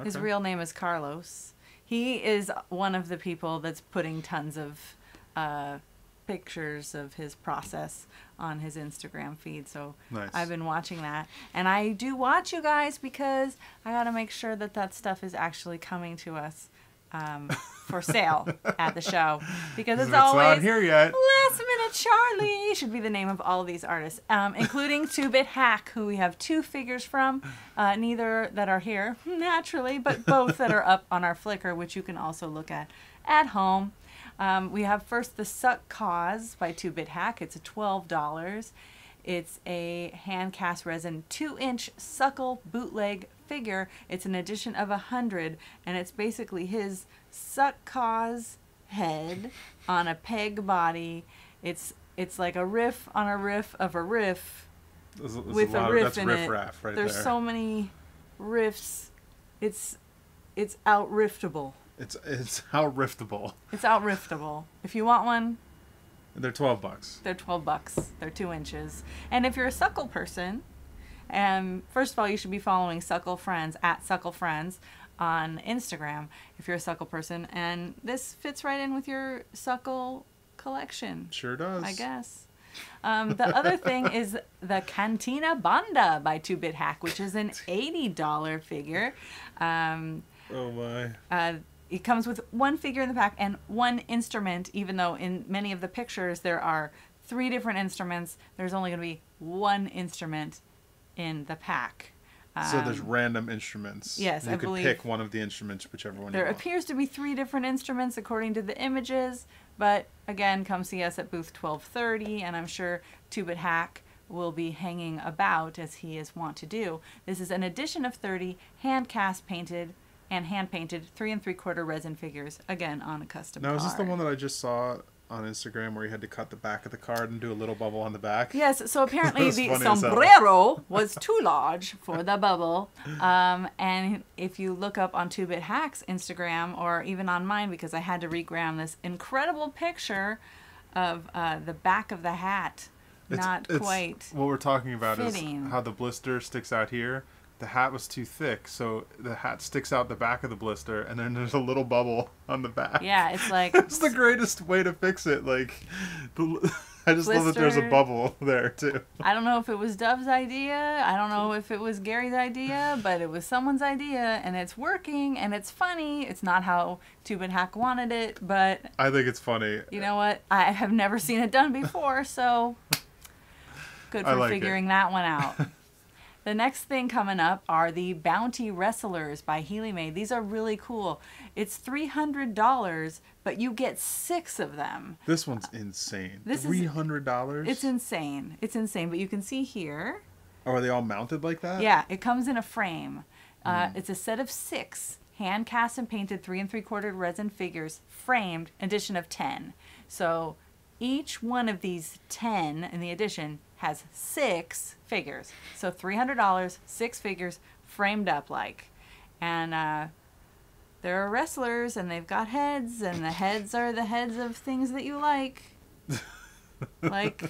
His Okay. real name is Carlos. He is one of the people that's putting tons of pictures of his process on his Instagram feed. So Nice. I've been watching that. And I do watch you guys because I got to make sure that that stuff is actually coming to us for sale at the show. Because it's It's not always here yet. Last Minute Charlie should be the name of all of these artists, including 2-Bit Hack, who we have 2 figures from, neither that are here, naturally, but both that are up on our Flickr, which you can also look at home. We have first the Suck Cause by 2-Bit Hack. It's $12. It's a hand cast resin 2-inch suckle bootleg figure. It's an edition of 100, and it's basically his Suck Cause head on a peg body. It's like a riff on a riff of a riff There's with lot a of- riff that's in riff it. raff right There's there. so many riffs. It's out-riftable. It's how riftable. It's out-riftable. If you want one, They're $12. they're $12. They're 2 inches. And if you're a Suckle person, first of all, you should be following Suckle Friends at Suckle Friends on Instagram if you're a Suckle person. And this fits right in with your Suckle collection, Sure does. I guess. The other thing is the Cantina Banda by 2-Bit Hack, which is an $80 figure. Oh my. It comes with one figure in the pack and one instrument, even though in many of the pictures there are 3 different instruments. There's only going to be one instrument in the pack. So there's random instruments. Yes, you I could believe pick one of the instruments, whichever one there you want. appears to be 3 different instruments according to the images, but again, come see us at booth 1230, and I'm sure 2-Bit Hack will be hanging about as he is wont to do. This is an edition of 30 hand-cast painted and hand-painted 3 3/4 resin figures, again on a custom Now, card. is this the one that I just saw on Instagram where you had to cut the back of the card and do a little bubble on the back? Yes, so apparently was the funny as hell. sombrero was too large for the bubble. And if you look up on 2-Bit Hack's Instagram or even on mine, because I had to regram this incredible picture of the back of the hat, not quite What we're talking about fitting. is how the blister sticks out here. The hat was too thick, so the hat sticks out the back of the blister, and then there's a little bubble on the back. Yeah, it's like It's the greatest way to fix it. Like, I just love that there's a Blister. bubble there too. I don't know if it was Dove's idea. I don't know if it was Gary's idea, but it was someone's idea, and it's working, and it's funny. It's not how 2-Bit Hack wanted it, but I think it's funny. you know what? I have never seen it done before, so good I for like it. figuring that one out. The next thing coming up are the Bounty Wrestlers by Healy Made. These are really cool. It's $300, but you get 6 of them. This one's insane. This is- $300. It's insane. It's insane, but you can see here. Oh, are they all mounted like that? Yeah, it comes in a frame. It's a set of 6 hand cast and painted 3 3/4 resin figures, framed, edition of 10. So each one of these 10 in the edition has 6 figures. So $300, 6 figures framed up like. And there are wrestlers and they've got heads, and the heads are the heads of things that you like. Like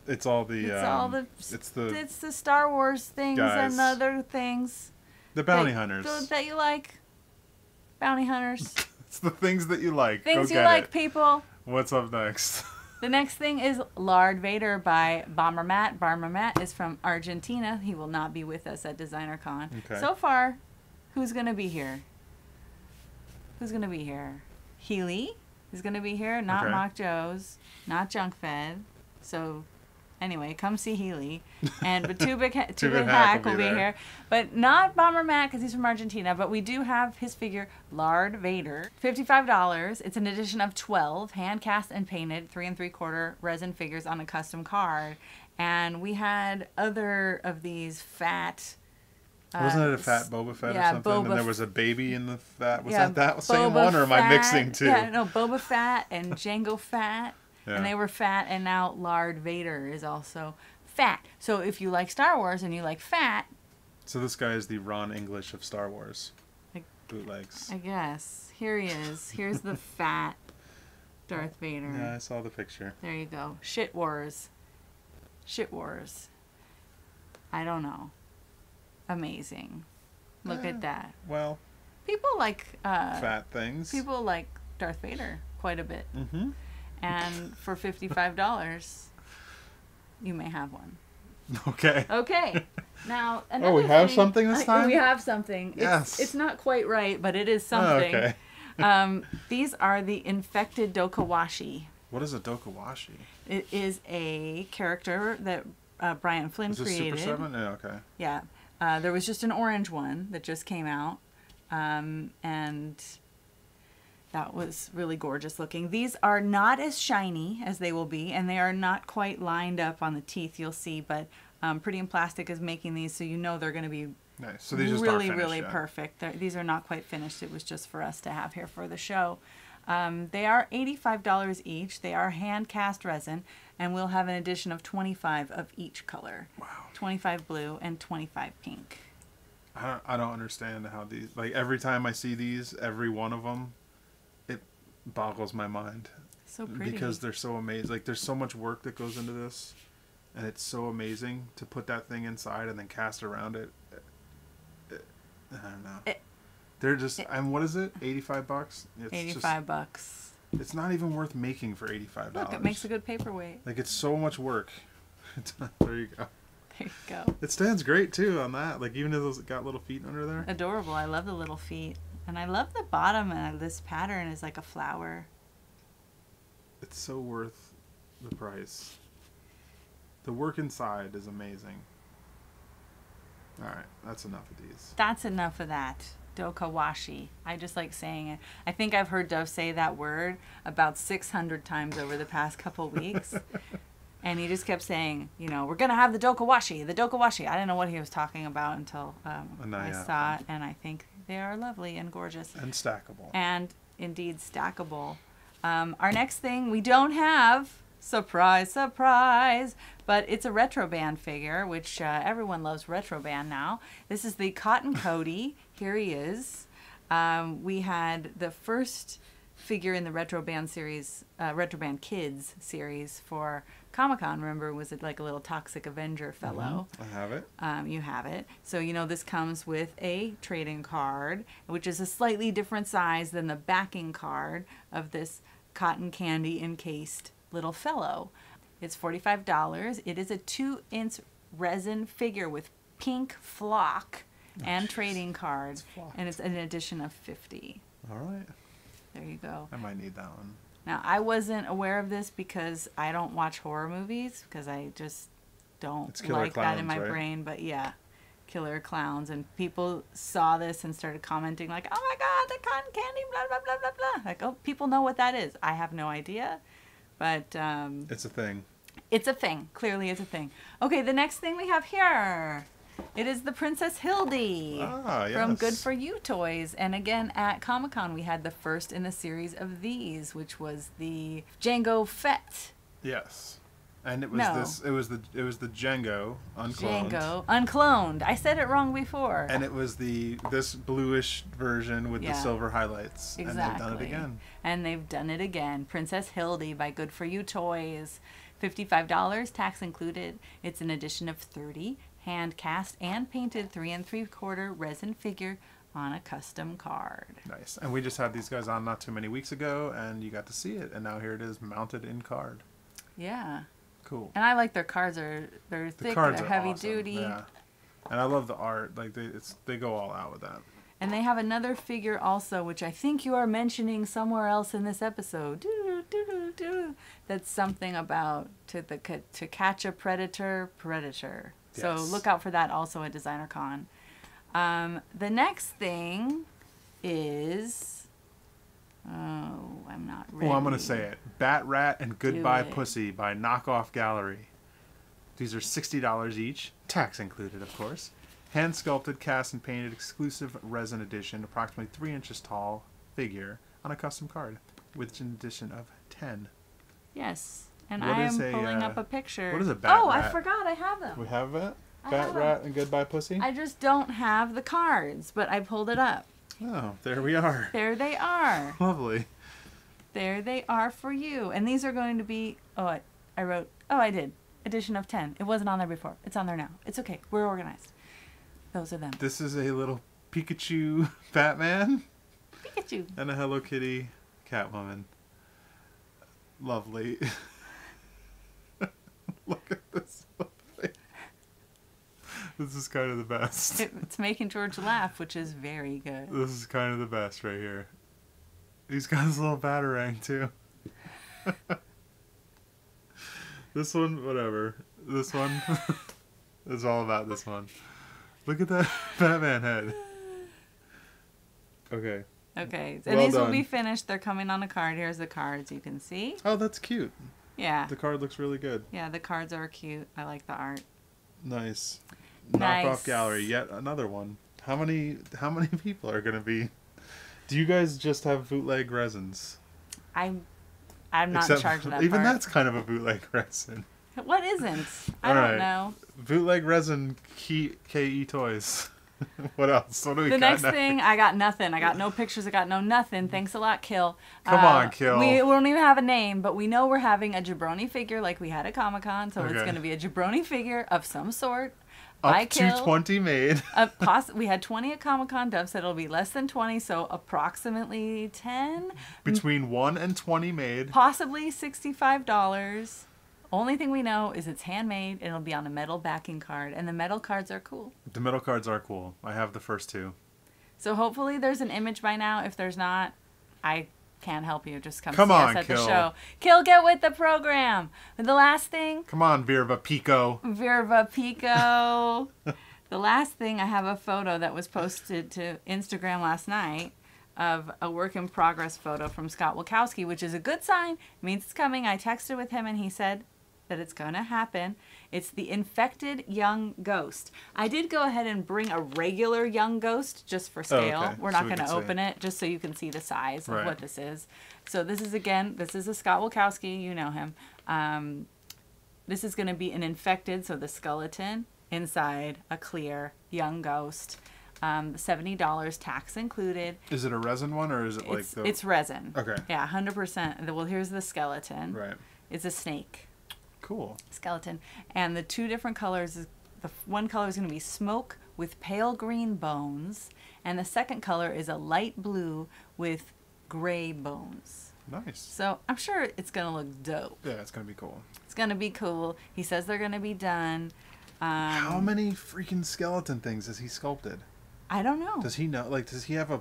It's all the. it's the Star Wars things guys. and other things. The bounty that- hunters. that you like. Bounty hunters. It's the things that you like. Things Go you get like, it. people. What's up next? The next thing is Lard Vader by Bomber Matt. Bomber Matt is from Argentina. He will not be with us at Designer Con. Okay. So far, who's going to be here? Who's going to be here? Healy is going to be here. Not Okay. Mock Joe's. Not Junk Fed. So, anyway, come see Healy. And but Two Big Hack will be there. here. But not Bomber Matt because he's from Argentina. But we do have his figure, Lard Vader. $55. It's an edition of 12 hand cast and painted 3 3/4 resin figures on a custom card. And we had other of these fat. Wasn't it a fat Boba Fett yeah, or something? Boba And there was a baby in the fat. Was yeah, that same Boba one, or am I Fett. mixing two? Yeah, no, Boba Fett and Jango Fett. Yeah. And they were fat, and now Lard Vader is also fat. So if you like Star Wars and you like fat, So this guy is the Ron English of Star Wars. Like- Bootlegs. I guess. Here he is. Here's the fat Darth Vader. Yeah, I saw the picture. There you go. Shit Wars. Shit Wars. I don't know. Amazing. Look at that. Well, People like fat things. people like Darth Vader quite a bit. Mm-hmm. And for $55, you may have one. Okay. Okay. Now, Oh, we another have thing- something this time? We have something. Yes. It's not quite right, but it is Oh, something. okay. These are the infected Dokawashi. What is a Dokawashi? It is a character that Brian Flynn Is this created. Super 7? Yeah, okay. Yeah. There was just an orange one that just came out. And that was really gorgeous looking. These are not as shiny as they will be, and they are not quite lined up on the teeth, you'll see, but Pretty in Plastic is making these, so you know they're going to be Nice. So these just aren't really, finished really yet. perfect. These are not quite finished. It was just for us to have here for the show. They are $85 each. They are hand cast resin, and we'll have an edition of 25 of each color. Wow. 25 blue and 25 pink. I don't understand how these, like, every time I see these, every one of them, it boggles my mind. So pretty. Because they're so amazing. Like, there's so much work that goes into this, and it's so amazing to put that thing inside and then cast around it. I don't know. They're just, and what is it? $85? It's $85 bucks. It's not even worth making for $85. Look, it makes a good paperweight. Like, it's so much work. There you go. There you go. It stands great too on that. Like, even if it's got little feet under there. Adorable. I love the little feet. And I love the bottom of this pattern is like a flower. It's so worth the price. The work inside is amazing. Alright, that's enough of these. That's enough of that. Dokawashi. I just like saying it. I think I've heard Dove say that word about 600 times over the past couple weeks. And he just kept saying, you know, we're going to have the dokawashi, the dokawashi. I didn't know what he was talking about until I saw it. And I think they are lovely and gorgeous. And stackable. And indeed stackable. Our next thing we don't have, surprise, surprise, but it's a retro band figure, which everyone loves retro band now. This is the Cotton Cody. Here he is. We had the first figure in the retro band series, retro band kids series for Comic-Con. Remember, was it like a little Toxic Avenger fellow? I have it. You have it. So, you know, this comes with a trading card, which is a slightly different size than the backing card of this cotton candy encased little fellow. It's $45. It is a 2-inch resin figure with pink flock and trading card, and it's an edition of 50. All right. There you go. I might need that one. Now, I wasn't aware of this because I don't watch horror movies because I just don't like that in my brain. But yeah, killer clowns. And people saw this and started commenting like, oh my God, the cotton candy, blah, blah, blah, blah, blah. Like, oh, people know what that is. I have no idea. But it's a thing. It's a thing. Clearly it's a thing. Okay, the next thing we have here. It is the Princess Hildy from Good For You Toys. And again, at Comic-Con, we had the first in the series of these, which was the Django Fett. Yes. And it was it was the Django uncloned. Django uncloned. I said it wrong before. And it was this bluish version with the silver highlights. Exactly. And they've done it again. And they've done it again. Princess Hildy by Good For You Toys. $55, tax included. It's an edition of 30. Hand cast and painted 3 3/4 resin figure on a custom card. Nice. And we just had these guys on not too many weeks ago, and you got to see it. And now here it is, mounted in card. Yeah. Cool. And I like their cards. They're thick. They're heavy awesome. duty. Yeah. And I love the art. Like they go all out with that. And they have another figure also, which I think you are mentioning somewhere else in this episode. That's something about to catch a predator. So look out for that also at Designer Con. The next thing is... Oh, I'm not ready. Oh, I'm going to say it. Bat Rat and Goodbye Pussy by Knockoff Gallery. These are $60 each. Tax included, of course. Hand sculpted, cast, and painted exclusive resin edition, approximately 3 inches tall figure on a custom card with an edition of 10. Yes. And I am pulling up a picture. What is a Bat Rat? Oh, I forgot. I have them. We have it? Bat Rat and Goodbye Pussy? I just don't have the cards, but I pulled it up. Oh, there we are. There they are. Lovely. There they are for you. And these are going to be... Oh, I did. Edition of 10. It wasn't on there before. It's on there now. It's okay. We're organized. Those are them. This is a little Pikachu Batman. Pikachu. And a Hello Kitty Catwoman. Lovely. Look at this. This is kind of the best. It's making George laugh, which is very good. This is kind of the best right here. He's got his little batarang too. This one, whatever. This one is all about this one. Look at that Batman head. Okay. Okay. And these will be finished. They're coming on a card. Here's the cards you can see. Oh, that's cute. Yeah. The card looks really good. Yeah, the cards are cute. I like the art. Nice. Nice. Knockoff Gallery, yet another one. How many people are going to be? Do you guys just have bootleg resins? I'm not in charge of that even part. That's kind of a bootleg resin. What isn't? I don't know. Bootleg resin KE Toys. What else? What do we got? The next thing, I got nothing. I got no pictures. I got no nothing. Thanks a lot, Kill. Come on, Kill. We don't even have a name, but we know we're having a jabroni figure like we had at Comic-Con. So it's going to be a jabroni figure of some sort. by Up Kill. to 20 made. We had 20 at Comic-Con. Dove said it'll be less than 20, so approximately 10. Between 1 and 20 made. Possibly $65. Only thing we know is it's handmade and it'll be on a metal backing card. And the metal cards are cool. The metal cards are cool. I have the first 2. So hopefully there's an image by now. If there's not, I can't help you. Just come see on, us at the Kill. show. Kill, get with the program. And the last thing, Come on, Virva Pico. Virva Pico. The last thing, I have a photo that was posted to Instagram last night of a work in progress photo from Scott Wachowski, which is a good sign. It means it's coming. I texted with him and he said that it's going to happen. It's the infected young ghost. I did go ahead and bring a regular young ghost just for scale. okay. We're So not we going can to see. open it, just so you can see the size of Right. what this is. So this is a Scott Wachowski. You know him. This is going to be an infected, so the skeleton inside a clear young ghost. $70 tax included. Is it a resin one or is it like It's resin. Okay. Yeah, 100%. Well, here's the skeleton. Right. It's a snake Cool. skeleton. And the 2 different colors, the one color is going to be smoke with pale green bones. And the second color is a light blue with gray bones. Nice. So I'm sure it's going to look dope. Yeah, it's going to be cool. It's going to be cool. He says they're going to be done. How many freaking skeleton things has he sculpted? I don't know. Does he know? Like, does he have a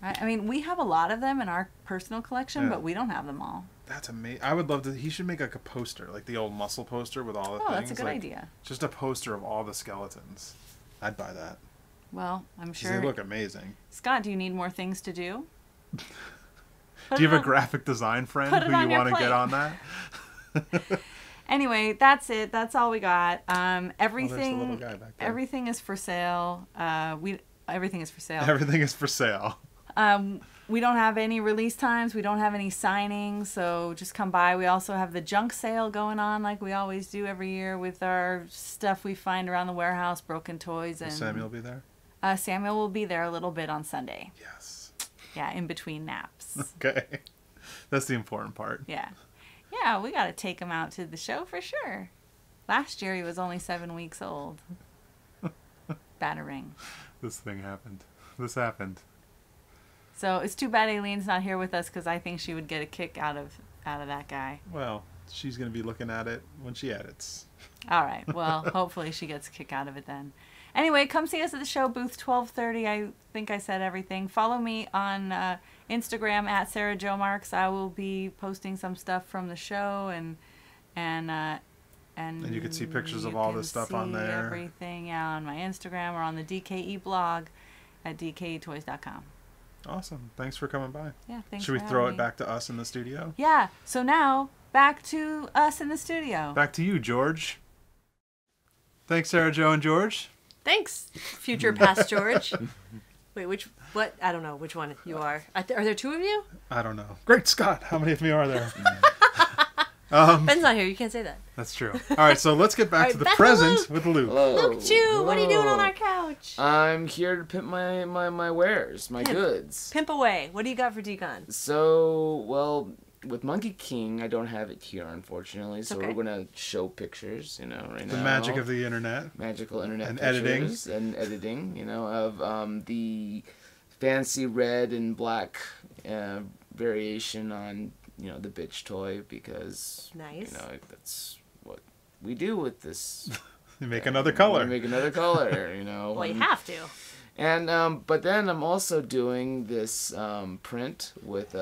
I mean, we have a lot of them in our personal collection, Yeah. but we don't have them all. That's amazing. I would love to. He should make like a poster, like the old muscle poster with all the Oh, things. that's a good like, idea. Just a poster of all the skeletons. I'd buy that. Well, I'm 'Cause sure. they look amazing. Scott, do you need more things to do? Do you have a graphic design friend put it who on you your want to get plate. on that? Anyway, that's it. That's all we got. little Everything, guy back there. everything is for sale. Everything is for sale. Everything is for sale. We don't have any release times. We don't have any signings, so just come by. We also have the junk sale going on, like we always do every year with our stuff we find around the warehouse, broken toys, and Will Samuel be there? Samuel will be there a little bit on Sunday. Yes. Yeah, in between naps. Okay. That's the important part. Yeah. Yeah, we got to take him out to the show for sure. Last year he was only 7 weeks old. Battering. This thing happened. This happened. So it's too bad Aileen's not here with us because I think she would get a kick out of that guy. Well, she's going to be looking at it when she edits. All right. Well, hopefully she gets a kick out of it then. Anyway, come see us at the show, booth 1230. I think I said everything. Follow me on Instagram at Sarah Jo Marks. I will be posting some stuff from the show and you can see pictures of you all can this stuff on see there. Everything, yeah, on my Instagram or on the DKE blog at dketoys.com. Awesome. Thanks for coming by. Yeah, thanks. Should we for throw having it me. back to us in the studio? Yeah. So now back to us in the studio. Back to you, George. Thanks, Sarah Jo and George. Thanks, future past George. Wait, what? I don't know which one you are. Are there 2 of you? I don't know. Great Scott, how many of me are there? Ben's not here. You can't say that. That's true. All right, so let's get back All to right, the back to present Luke. with Luke. Hello. Luke Chueh, what are you doing on Hello. our couch? I'm here to pimp my wares, my goods. Pimp away. What do you got for Decon? So, well, with Monkey King, I don't have it here, unfortunately. So Okay. we're gonna show pictures, right The now. magic of the internet. Magical internet And pictures and editing, of the fancy red and black variation on the bitch toy because Nice. that's what we do with this. You make another color. We make another color, Well, you have to. And but then I'm also doing this print with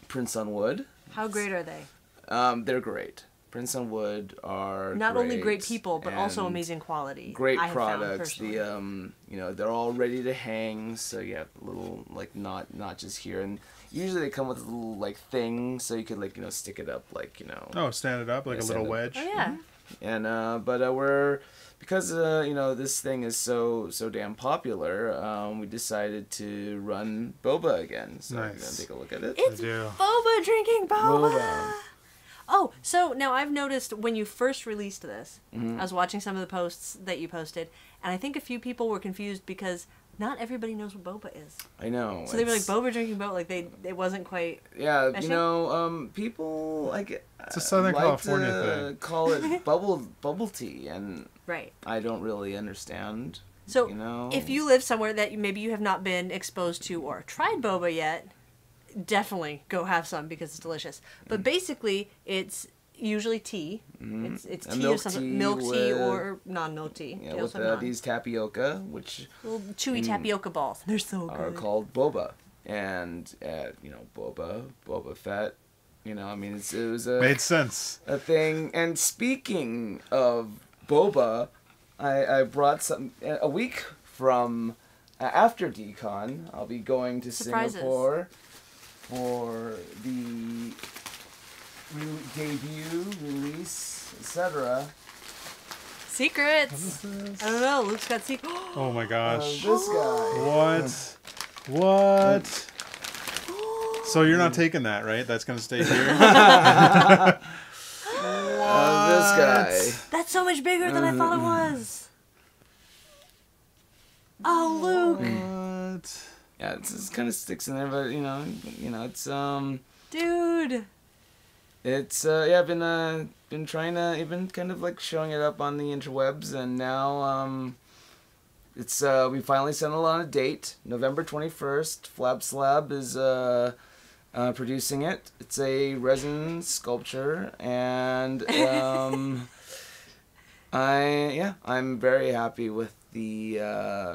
prints on wood. How great are they? They're great. Prints on wood are Not only great people, but also and amazing quality. great I have found products. personally. The they're all ready to hang, so you have little notches here, and usually they come with a little thing, so you could stick it up Oh, stand it up like Yeah, a little stand it. wedge. Oh yeah. And but we're because this thing is so damn popular, we decided to run boba again. So we're Nice. gonna take a look at it. It's I do. boba drinking boba. Boba. Oh, so now I've noticed when you first released this, Mm-hmm. I was watching some of the posts that you posted, and I think a few people were confused because not everybody knows what boba is. I know. So they were like boba drinking boba, like it wasn't quite. Yeah, Meshing? you know, people like It's a Southern like California to thing. call it bubble tea, and Right. I don't really understand. So You know? if you live somewhere that maybe you have not been exposed to or tried boba yet, definitely go have some because it's delicious. But basically, it's usually tea. It's A tea milk of some sort, tea milk tea with- or non-milk tea. Yeah, They with also have non. these tapioca, which Little chewy tapioca balls. They're so are good. called boba, and you know, Boba Fett. You know, I mean, it was Made sense. a thing. And speaking of boba, I brought some a week from after Decon. I'll be going to Surprises. Singapore for the debut, release, etc. Secrets. I don't know. Luke's got secrets. Oh my gosh. This guy. What? So you're not taking that, right? That's gonna stay here. This guy. That's so much bigger than I thought it was. Oh, Luke. What? Yeah, it just kind of sticks in there, but you know, it's Dude. It's yeah, I've been trying to, I've been kind of like showing it up on the interwebs, and now it's we finally settled on a date, November 21st. Flab Slab is producing it. It's a resin sculpture, and I'm very happy with the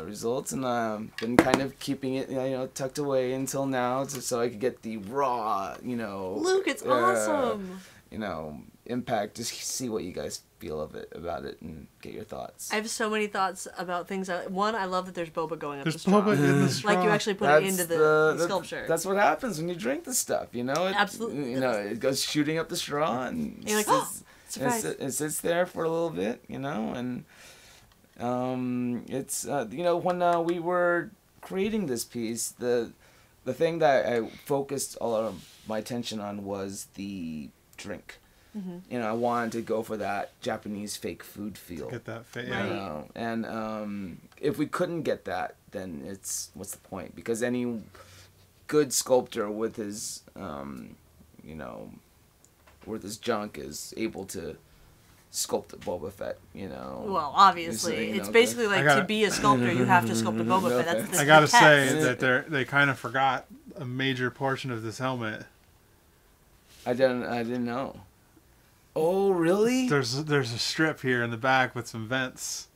results, and I've been kind of keeping it, you know, tucked away until now, so I could get the raw, you know. Luke, it's awesome. You know, impact. Just see what you guys feel about it, and get your thoughts. I have so many thoughts about things. One, I love that there's boba going up There's the straw. boba in the straw. Like you actually put it into the sculpture. That's what happens when you drink the stuff. You know, Absolutely. You know, it goes shooting up the straw, and you're like, oh, surprise. it sits there for a little bit. You know, and it's you know, when we were creating this piece, the thing that I focused all of my attention on was the drink. You know, I wanted to go for that Japanese fake food feel. Get that Right. yeah. And if we couldn't get that, then what's the point? Because any good sculptor with his you know, with his junk is able to sculpt a Boba Fett, you know. Well, obviously, You know, it's basically like gotta- to be a sculptor, you have to sculpt a Boba Fett. That's the I gotta the test. say that they kind of forgot a major portion of this helmet. I didn't know. Oh, really? There's a strip here in the back with some vents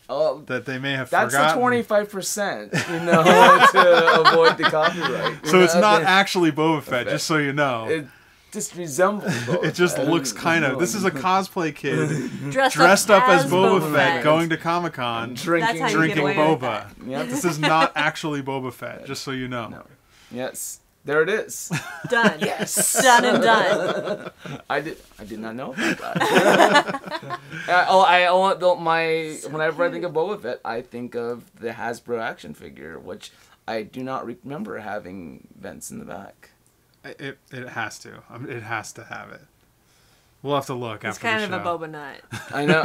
Oh, that they may have that's forgotten. the 25%, you know, to avoid the copyright. You So it's know, not then actually Boba Fett, just so you know. It just resembles Boba It just Fett. looks kind of. This is a cosplay kid Dressed up as Boba Fett. Fett going to Comic-Con drinking, That's how you drinking get away with boba. Yep. This is not actually Boba Fett, just so you know. No. Yes, there it is. Done. Yes. Done and done. I did not know about that. Whenever I think of Boba Fett, I think of the Hasbro action figure, which I do not remember having vents in the back. It has to. It has to have it. We'll have to look It's after kind the of show. a boba nut. I know,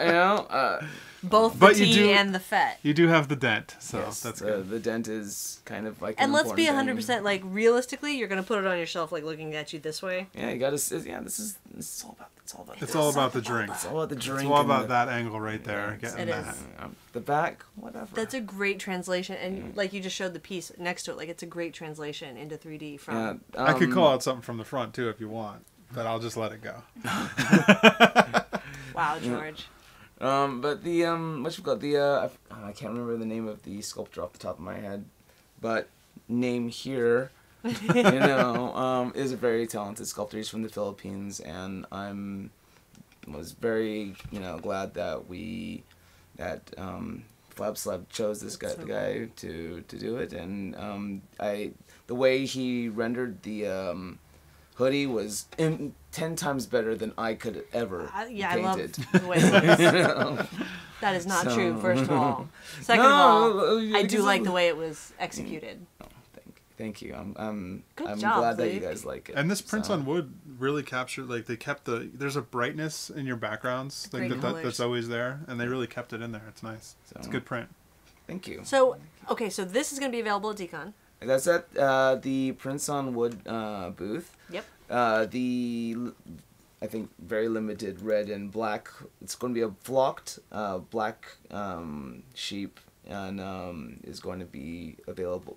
you know. Both the But you tea do- and the Fett. You do have the dent, so Yes, that's good. The dent is kind of like. And an let's be important 100% thing. like realistically, you're gonna put it on your shelf like looking at you this way. Yeah, you gotta. Yeah, this is all about. It's all about. It's all about the drink. It's all about the drink. It's all and about the, that angle right there. Yeah, Getting it that. is. The back, whatever. That's a great translation, and like you just showed the piece next to it, like it's a great translation into 3D from. Yeah, I could call out something from the front too if you want, but I'll just let it go. Wow, George. But the what you call it, the I can't remember the name of the sculptor off the top of my head, but name here, you know, is a very talented sculptor. He's from the Philippines, and was very, you know, glad that Flab Slab chose this guy, so the guy to do it, and the way he rendered the hoodie was 10 times better than I could ever Yeah, I painted. love the way it looks. You know? That is not true, first of all. No, Second of all, I do because like of- the way it was executed. Thank you. I'm Good job, glad that you Luke. guys like it. And this prints So, on wood really captured, like they kept there's a brightness in your backgrounds like Great colors. that's always there, and they really kept it in there. It's nice. It's a So- good print. Thank you. So, okay, so this is going to be available at Decon. That's at the Prince on Wood booth. Yep. I think very limited red and black. It's going to be a flocked black sheep, and is going to be available.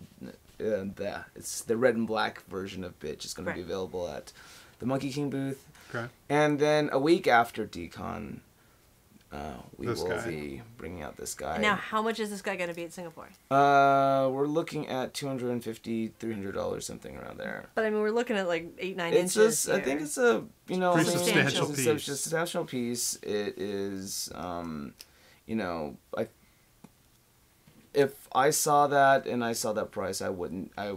It's the red and black version of Bitch is going to be available at the Monkey King booth. Okay. And then a week after Decon, we This will guy. be bringing out this guy. Now, how much is this guy going to be at Singapore? We're looking at $250, $300, something around there. But I mean, we're looking at like 8-9 It's inches. just, I think it's a, you know, Pretty substantial it's piece. a substantial piece. It is, you know, if I saw that and I saw that price, I wouldn't, I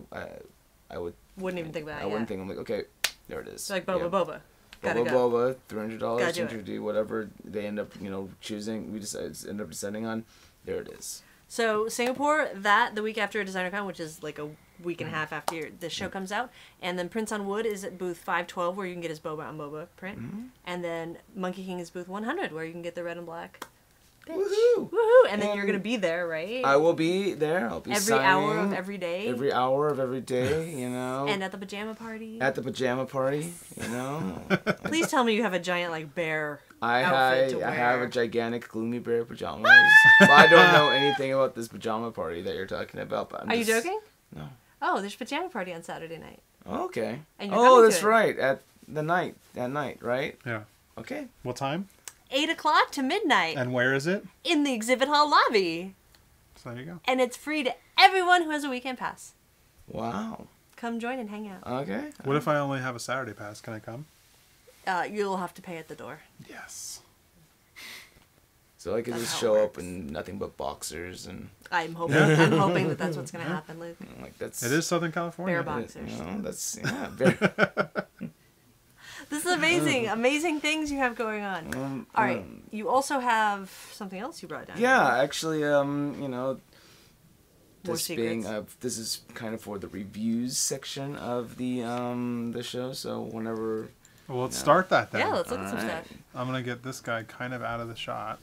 would. Wouldn't even think about it. I wouldn't think. I'm like, okay, there it is. It's like Boba Yeah. Boba. Gotta Boba go. Boba, $300, Gotta do it. $250, whatever they end up, you know, choosing. We just end up deciding on. There it is. So Singapore, the week after DesignerCon, which is like a week and a half after the show comes out, and then Prince on Wood is at booth 512 where you can get his Boba on Boba print, and then Monkey King is booth 100 where you can get the red and black. Bitch. Woohoo! Woohoo! And then And you're gonna be there, right? I will be there. I'll be every hour of signing every day. every hour of every day. You know. And at the pajama party. At the pajama party, you know. Please tell me you have a giant like bear. I outfit to have wear. a gigantic gloomy bear pajamas. But I don't know anything about this pajama party that you're talking about. But Are you joking? No. Oh, there's pajama party on Saturday night. Okay. And you're Oh, coming to that's it. right. At night, right? Yeah. Okay. What time? 8 o'clock to midnight And where is it? in the exhibit hall lobby. So there you go. And it's free to everyone who has a weekend pass. Wow. Come join and hang out. Okay. What if I only have a Saturday pass? Can I come? You'll have to pay at the door. Yes. So I could That's just how it show up works. in nothing but boxers and I'm hoping that that's what's going to happen, Luke. like that's. It is Southern California. Bear boxers. You know, that's yeah. This is amazing. Amazing things you have going on. All right. You also have something else you brought down. Yeah, actually, you know, More this being secrets. this is kind of for the reviews section of the show. So whenever Well, let's start that then. Yeah, let's look at some Alright. stuff. I'm gonna get this guy kind of out of the shot.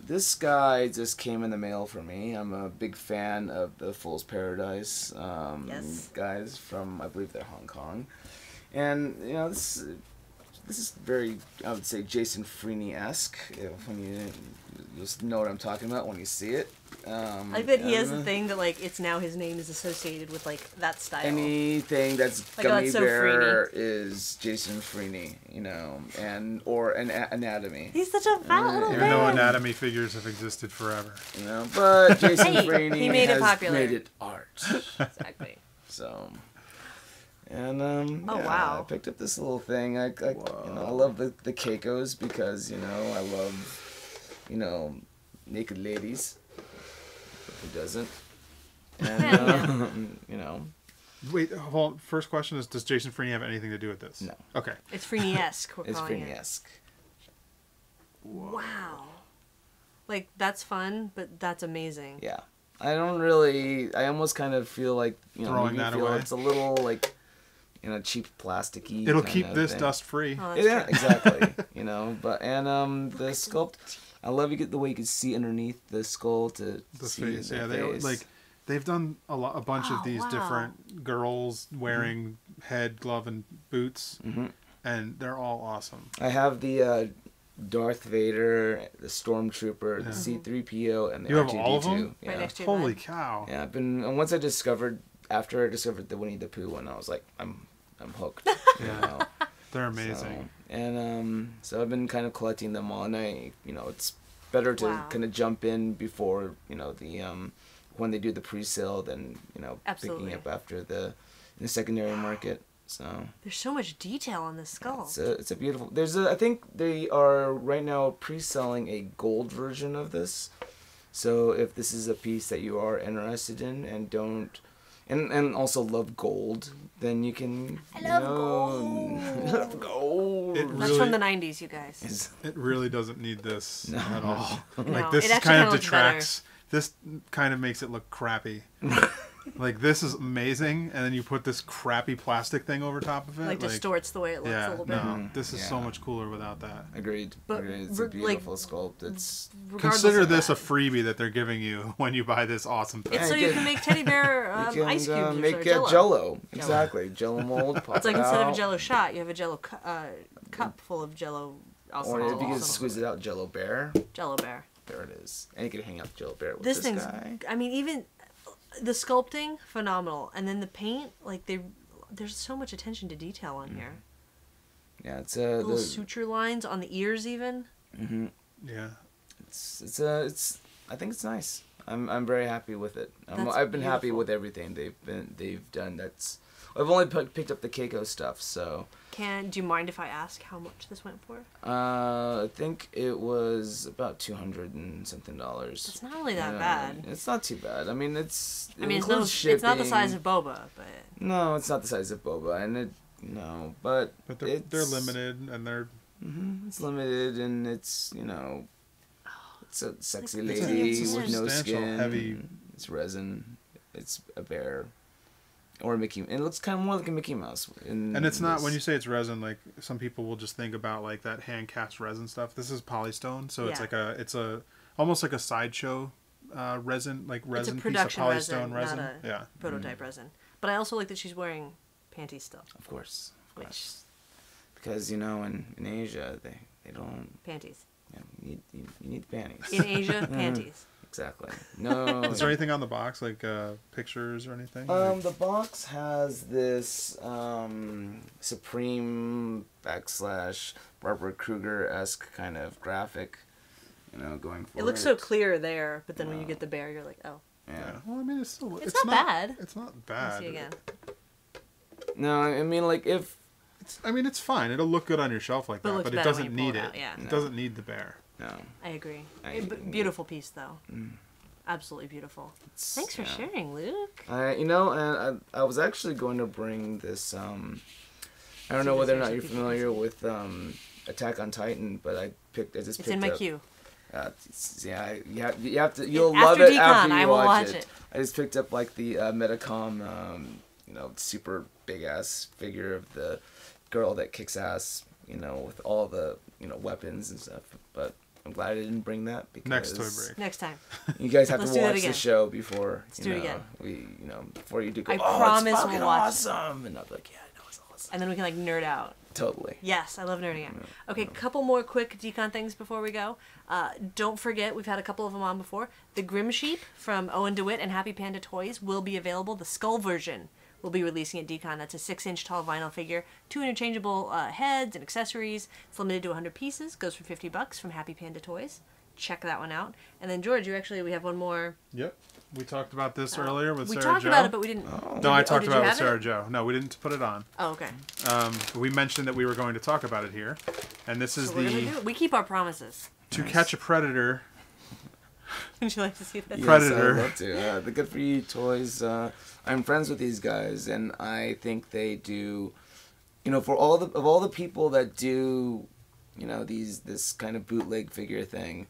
this guy just came in the mail for me. I'm a big fan of the Fool's Paradise Yes. guys from I believe they're Hong Kong, and you know this is very, I would say, Jason Freeney-esque. When you just know what I'm talking about when you see it. I like that he has the and thing that like it's now his name is associated with like that style. Anything that's Like, oh, gummy it's so bear is Jason Freeney, you know, or an anatomy. He's such a fat little Even though man. anatomy figures have existed forever. You know, but Jason Hey, Freeney he made it has popular. made it art. Exactly. So, and Oh, yeah, wow. I picked up this little thing. I you know, I love the Keikos because you know I love, you know, naked ladies. Who doesn't? And you know, Wait, hold on. First question is, does Jason Freeney have anything to do with this? No. Okay. It's Freeney-esque. We're it's calling it. Freeney-esque. Wow. Like that's fun, but that's amazing. Yeah. I don't really. I almost kind of feel like Throwing making that it feel away. It's a little like, you know, cheap plasticky. It'll kind keep of this thing. dust free. Oh, that's Yeah, true. exactly. You know, but the sculpt. I love you get the way you can see underneath the skull to The see face. the Yeah, face. they've done a bunch Oh, of these wow. different girls wearing head, glove, and boots, Mhm. and they're all awesome. I have the Darth Vader, the Stormtrooper, the Yeah. C-3PO, and the You have R2-D2. all of them? Yeah. Right next to your Holy bed. cow! Yeah, I've been. And once after I discovered the Winnie the Pooh one, I was like, I'm hooked. You know? They're amazing. So, and so I've been kind of collecting them all, and it's better to Wow. kind of jump in before the when they do the pre-sale than Absolutely. picking up after the secondary market. So There's so much detail on this skull. it's a beautiful. I think they are right now pre-selling a gold version of this. So if this is a piece that you are interested in and don't. And also love gold, then you can. I love gold. love gold. It That's really- from the 90s, you guys. Is- It really doesn't need this at all. No, Like this it actually kind kinda of looks better. detracts. This kind of makes it look crappy. Like, this is amazing, and then you put this crappy plastic thing over top of it. Like distorts the way it looks a little bit. No, this is so Yeah. much cooler without that. Agreed. But Agreed. It's a beautiful sculpt. It's Regardless Consider of this that. a freebie that they're giving you when you buy this awesome thing. It's so you can make teddy bear you can ice cubes make or Jello. Jello. Exactly. Jello mold. Pop It's like it instead of a out. Jello shot, you have a Jello cup full of Jello. Or if you can squeeze it out, Jello bear. Jello bear. There it is. And you can hang out Jello bear with This this thing's. guy. I mean, even the sculpting, phenomenal, and then the paint, like there's so much attention to detail on here. Yeah, it's Little suture lines on the ears, even. Yeah. it's I think it's nice. I'm very happy with it. That's I've been happy beautiful. with everything they've done. I've only picked up the Keiko stuff, so Do you mind if I ask how much this went for? I think it was about $200 and something. It's not really that Yeah, bad. It's not too bad. I mean, it's not It's not the size of boba, but No, it's not the size of boba, and but But they're limited, and they're... it's limited, and it's it's a sexy It's lady it's with no substantial, skin. heavy- It's resin. It's a bear, or a Mickey. It looks kind of more like a Mickey Mouse. And it's not, when you say it's resin, like, some people will just think about, like, that hand cast resin stuff. This is polystone, so it's Yeah. like it's almost like a sideshow resin, like it's a resin piece of production polystone resin, resin. not a Yeah. prototype resin. But I also like that she's wearing panties still. Of course. Which Because in Asia they don't. panties? You need panties. In Asia, panties. Exactly. No. Is there anything on the box, like pictures or anything? Like- The box has this Supreme / Barbara Kruger-esque kind of graphic, going forward. It looks so clear there, but then when you get the bear, you're like, oh. Yeah. Well, I mean, it's still... It's not bad. It's not Let's bad. see again. No, I mean, like, if... It's fine. It'll look good on your shelf like But it that, looks but it better when doesn't you pull need it it. out, yeah. It doesn't need the bear. No. I agree. I- Beautiful piece, though. Absolutely beautiful. Thanks for sharing, Luke. And I was actually going to bring this, I don't know whether or not you're familiar with Attack on Titan, but I just picked It's in my up... queue. You have to. You'll love After it Decon, after you I will watch watch it. it. I just picked up like the Metacom, super big ass figure of the girl that kicks ass, with all the weapons and stuff. But I'm glad I didn't bring that because Next toy break. Next time. you guys have Let's to do that watch the again. show before. Let's do it again. Before you do go. I Oh, promise it's we'll fucking watch it." awesome, and I'll be like, yeah, I know it's awesome. And then we can, nerd out. Totally. Yes, I love nerding out. Okay, couple more quick Decon things before we go. Don't forget, we've had a couple of them on before. The Grim Sheep from Owen DeWitt and Happy Panda Toys will be available. The skull version will be releasing at Decon. That's a 6-inch tall vinyl figure. 2 interchangeable heads and accessories. It's limited to 100 pieces. Goes for $50 from Happy Panda Toys. Check that one out. And then George, we have one more. Yep. We talked about this earlier with We Sarah talked Jo. about it, but we didn't. No, I talked did about you it with have Sarah it? Jo. No, we didn't put it on. Oh, okay. We mentioned that we were going to talk about it here. And this is So we're gonna do it. We keep our promises. To Catch a Predator. Would you like to see this? Yes, Predator. I'd love to. The Good For You toys. I'm friends with these guys, and I think they do. For all the people that do, this kind of bootleg figure thing,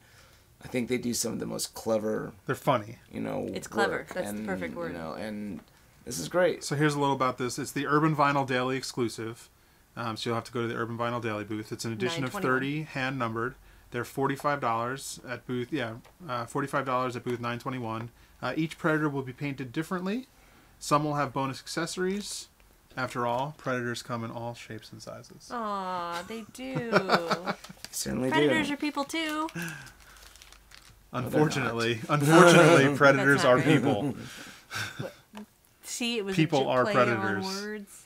I think they do some of the most clever. They're funny. It's clever. work. That's the perfect word. And this is great. So here's a little about this. It's the Urban Vinyl Daily exclusive. So you'll have to go to the Urban Vinyl Daily booth. It's an edition of 30, hand numbered. They're $45 at booth. $45 at booth 921. Each Predator will be painted differently. Some will have bonus accessories. After all, Predators come in all shapes and sizes. Aw, they do. Certainly Predators do. are people too. Unfortunately, Predators That's not are right. people. See, it was People a are play predators. On words.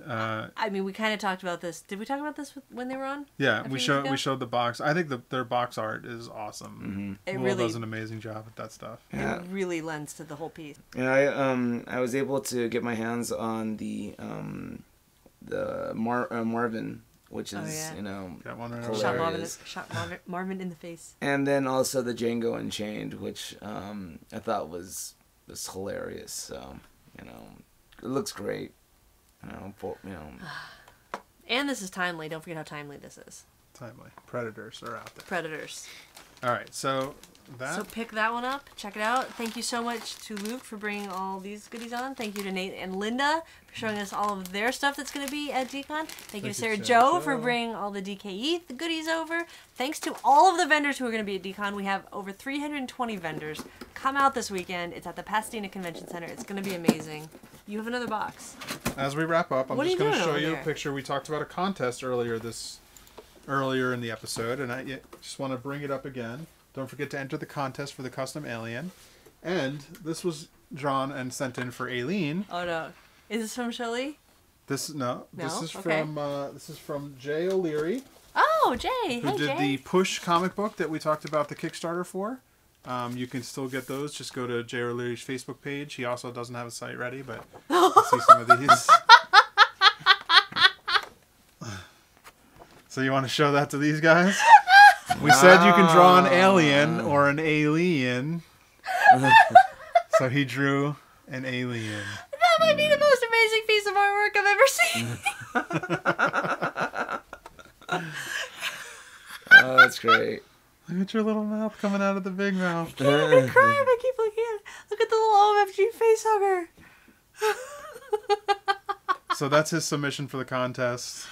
I mean, we kind of talked about this. Did we talk about this when they were on? Yeah, A we few years ago? showed the box. I think their box art is awesome. It Will really does an amazing job with that stuff. Yeah. It really lends to the whole piece. And I was able to get my hands on the Marvin, which is yeah. Got one right Hilarious. over Shot Marvin in the face. and then also the Django Unchained, which I thought was hilarious. So it looks great. And this is timely. Don't forget how timely this is. Timely. Predators are out there. Predators. All right, so that. So pick that one up. Check it out. Thank you so much to Luke for bringing all these goodies on. Thank you to Nate and Linda for showing us all of their stuff that's going to be at Decon. Thank you to Sarah Jo for bringing all the DKE the goodies over. Thanks to all of the vendors who are going to be at Decon. We have over 320 vendors. Come out this weekend. It's at the Pasadena Convention Center. It's going to be amazing. You have another box. As we wrap up, I'm What are just you going to doing show over you there? a picture. We talked about a contest earlier in the episode, and I just want to bring it up again. Don't forget to enter the contest for the custom alien. And this was drawn and sent in for Aileen. Oh no. Is this from Shirley? This is Okay. from Jay O'Leary, Oh, Jay. who Hey, did Jay. the Push comic book that we talked about the Kickstarter for. You can still get those. Just go to Jay O'Leary's Facebook page. He also doesn't have a site ready, but you'll see some of these. So you want to show that to these guys? We said you can draw an alien or an alien. So he drew an alien. That might be the most amazing piece of artwork I've ever seen. Oh, that's great. Look at your little mouth coming out of the big mouth. I'm gonna cry if I keep looking at it. Look at the little OMFG face hugger. So that's his submission for the contest.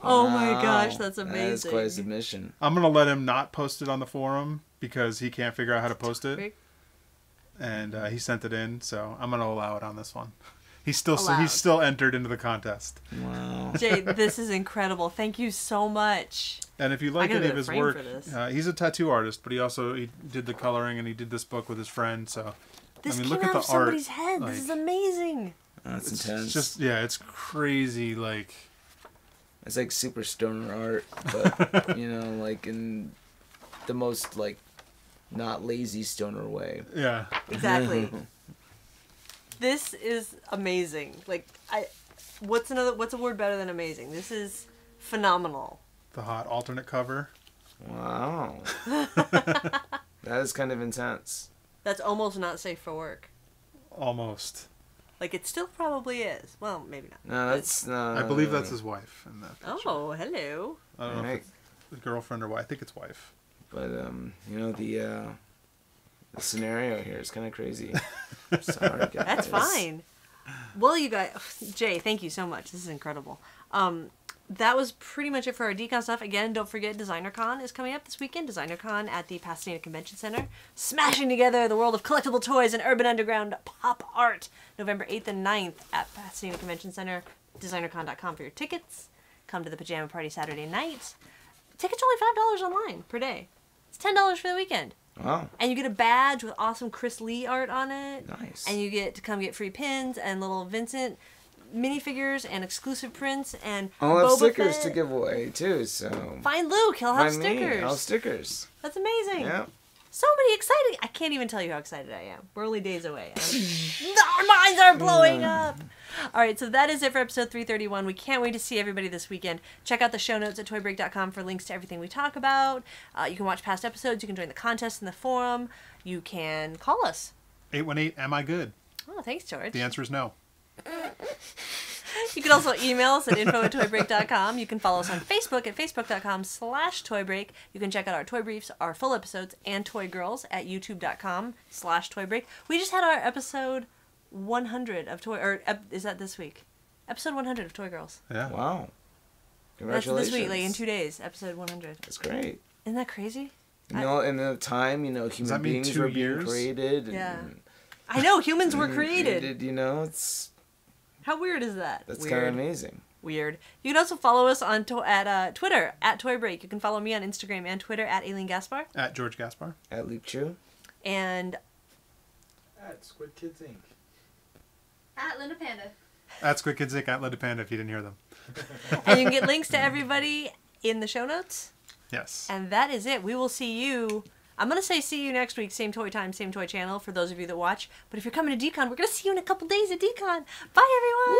Oh my gosh, that's That is amazing. quite a submission. I'm going to let him not post it on the forum because he can't figure out how to post it. Rick? And he sent it in, so I'm going to allow it on this one. He's Allowed. still entered into the contest. Wow. Jay, this is incredible. Thank you so much. And if you like gotta any get of a his frame work, for this. he's a tattoo artist, but he did the coloring and he did this book with his friend. So This look came at out the of art. somebody's head. This is amazing. That's It's intense. just it's crazy. Like It's like super stoner art, but like in the most like not lazy stoner way. yeah, Exactly. This is amazing. Like what's a word better than amazing? This is phenomenal. the hot alternate cover. Wow. That is kind of intense. That's almost not safe for work. Almost. Like it still probably is. Well, maybe not. No, that's no. I believe that's his wife in that picture. Oh, hello. I don't know Right. if it's his girlfriend or wife. I think it's wife. But the scenario here is kind of crazy. Sorry, guys. That's fine. Well, you guys, Jay, thank you so much. This is incredible. That was pretty much it for our Decon stuff. Again, don't forget DesignerCon is coming up this weekend. DesignerCon at the Pasadena Convention Center. Smashing together the world of collectible toys and urban underground pop art. November 8th and 9th at Pasadena Convention Center. DesignerCon.com for your tickets. Come to the pajama party Saturday night. Tickets are only $5 online per day. It's $10 for the weekend. Wow. And you get a badge with awesome Chris Lee art on it. Nice. And you get to come get free pins and little Vincent minifigures and exclusive prints and I'll have Boba stickers Fett. to give away too. So Find Luke. He'll have find stickers. me. I'll have stickers. That's amazing. Yeah. So many exciting. I can't even tell you how excited I am. We're only days away. Our minds are blowing up. All right, so that is it for episode 331. We can't wait to see everybody this weekend. Check out the show notes at toybreak.com for links to everything we talk about. You can watch past episodes. You can join the contest in the forum. You can call us. 818, am I good? Oh, thanks, George. The answer is no. You can also email us at info@toybreak.com. You can follow us on Facebook at facebook.com/toybreak. You can check out our toy briefs, our full episodes, and Toy Girls at youtube.com/toybreak. We just had our episode 100 of Toy, or is that this week? Episode 100 of Toy Girls. Yeah. Wow. That's Congratulations. this week, like in 2 days, episode 100. That's great. Isn't that crazy? In the time, human that mean beings 2 were being years? created. Yeah. And I know, humans were created. it's How weird is that? that's Weird. kind of amazing. Weird. You can also follow us on at Twitter at ToyBreak. You can follow me on Instagram and Twitter at Aileen Gaspar. At George Gaspar. At Luke Chueh. And At Squid Kids Inc. At LindaPanda. At Squid Kids Inc. At LindaPanda if you didn't hear them. and you can get links to everybody in the show notes. Yes. And that is it. We will see you. I'm going to say see you next week. Same toy time, same toy channel for those of you that watch. But if you're coming to Decon, we're going to see you in a couple days at Decon. Bye, everyone.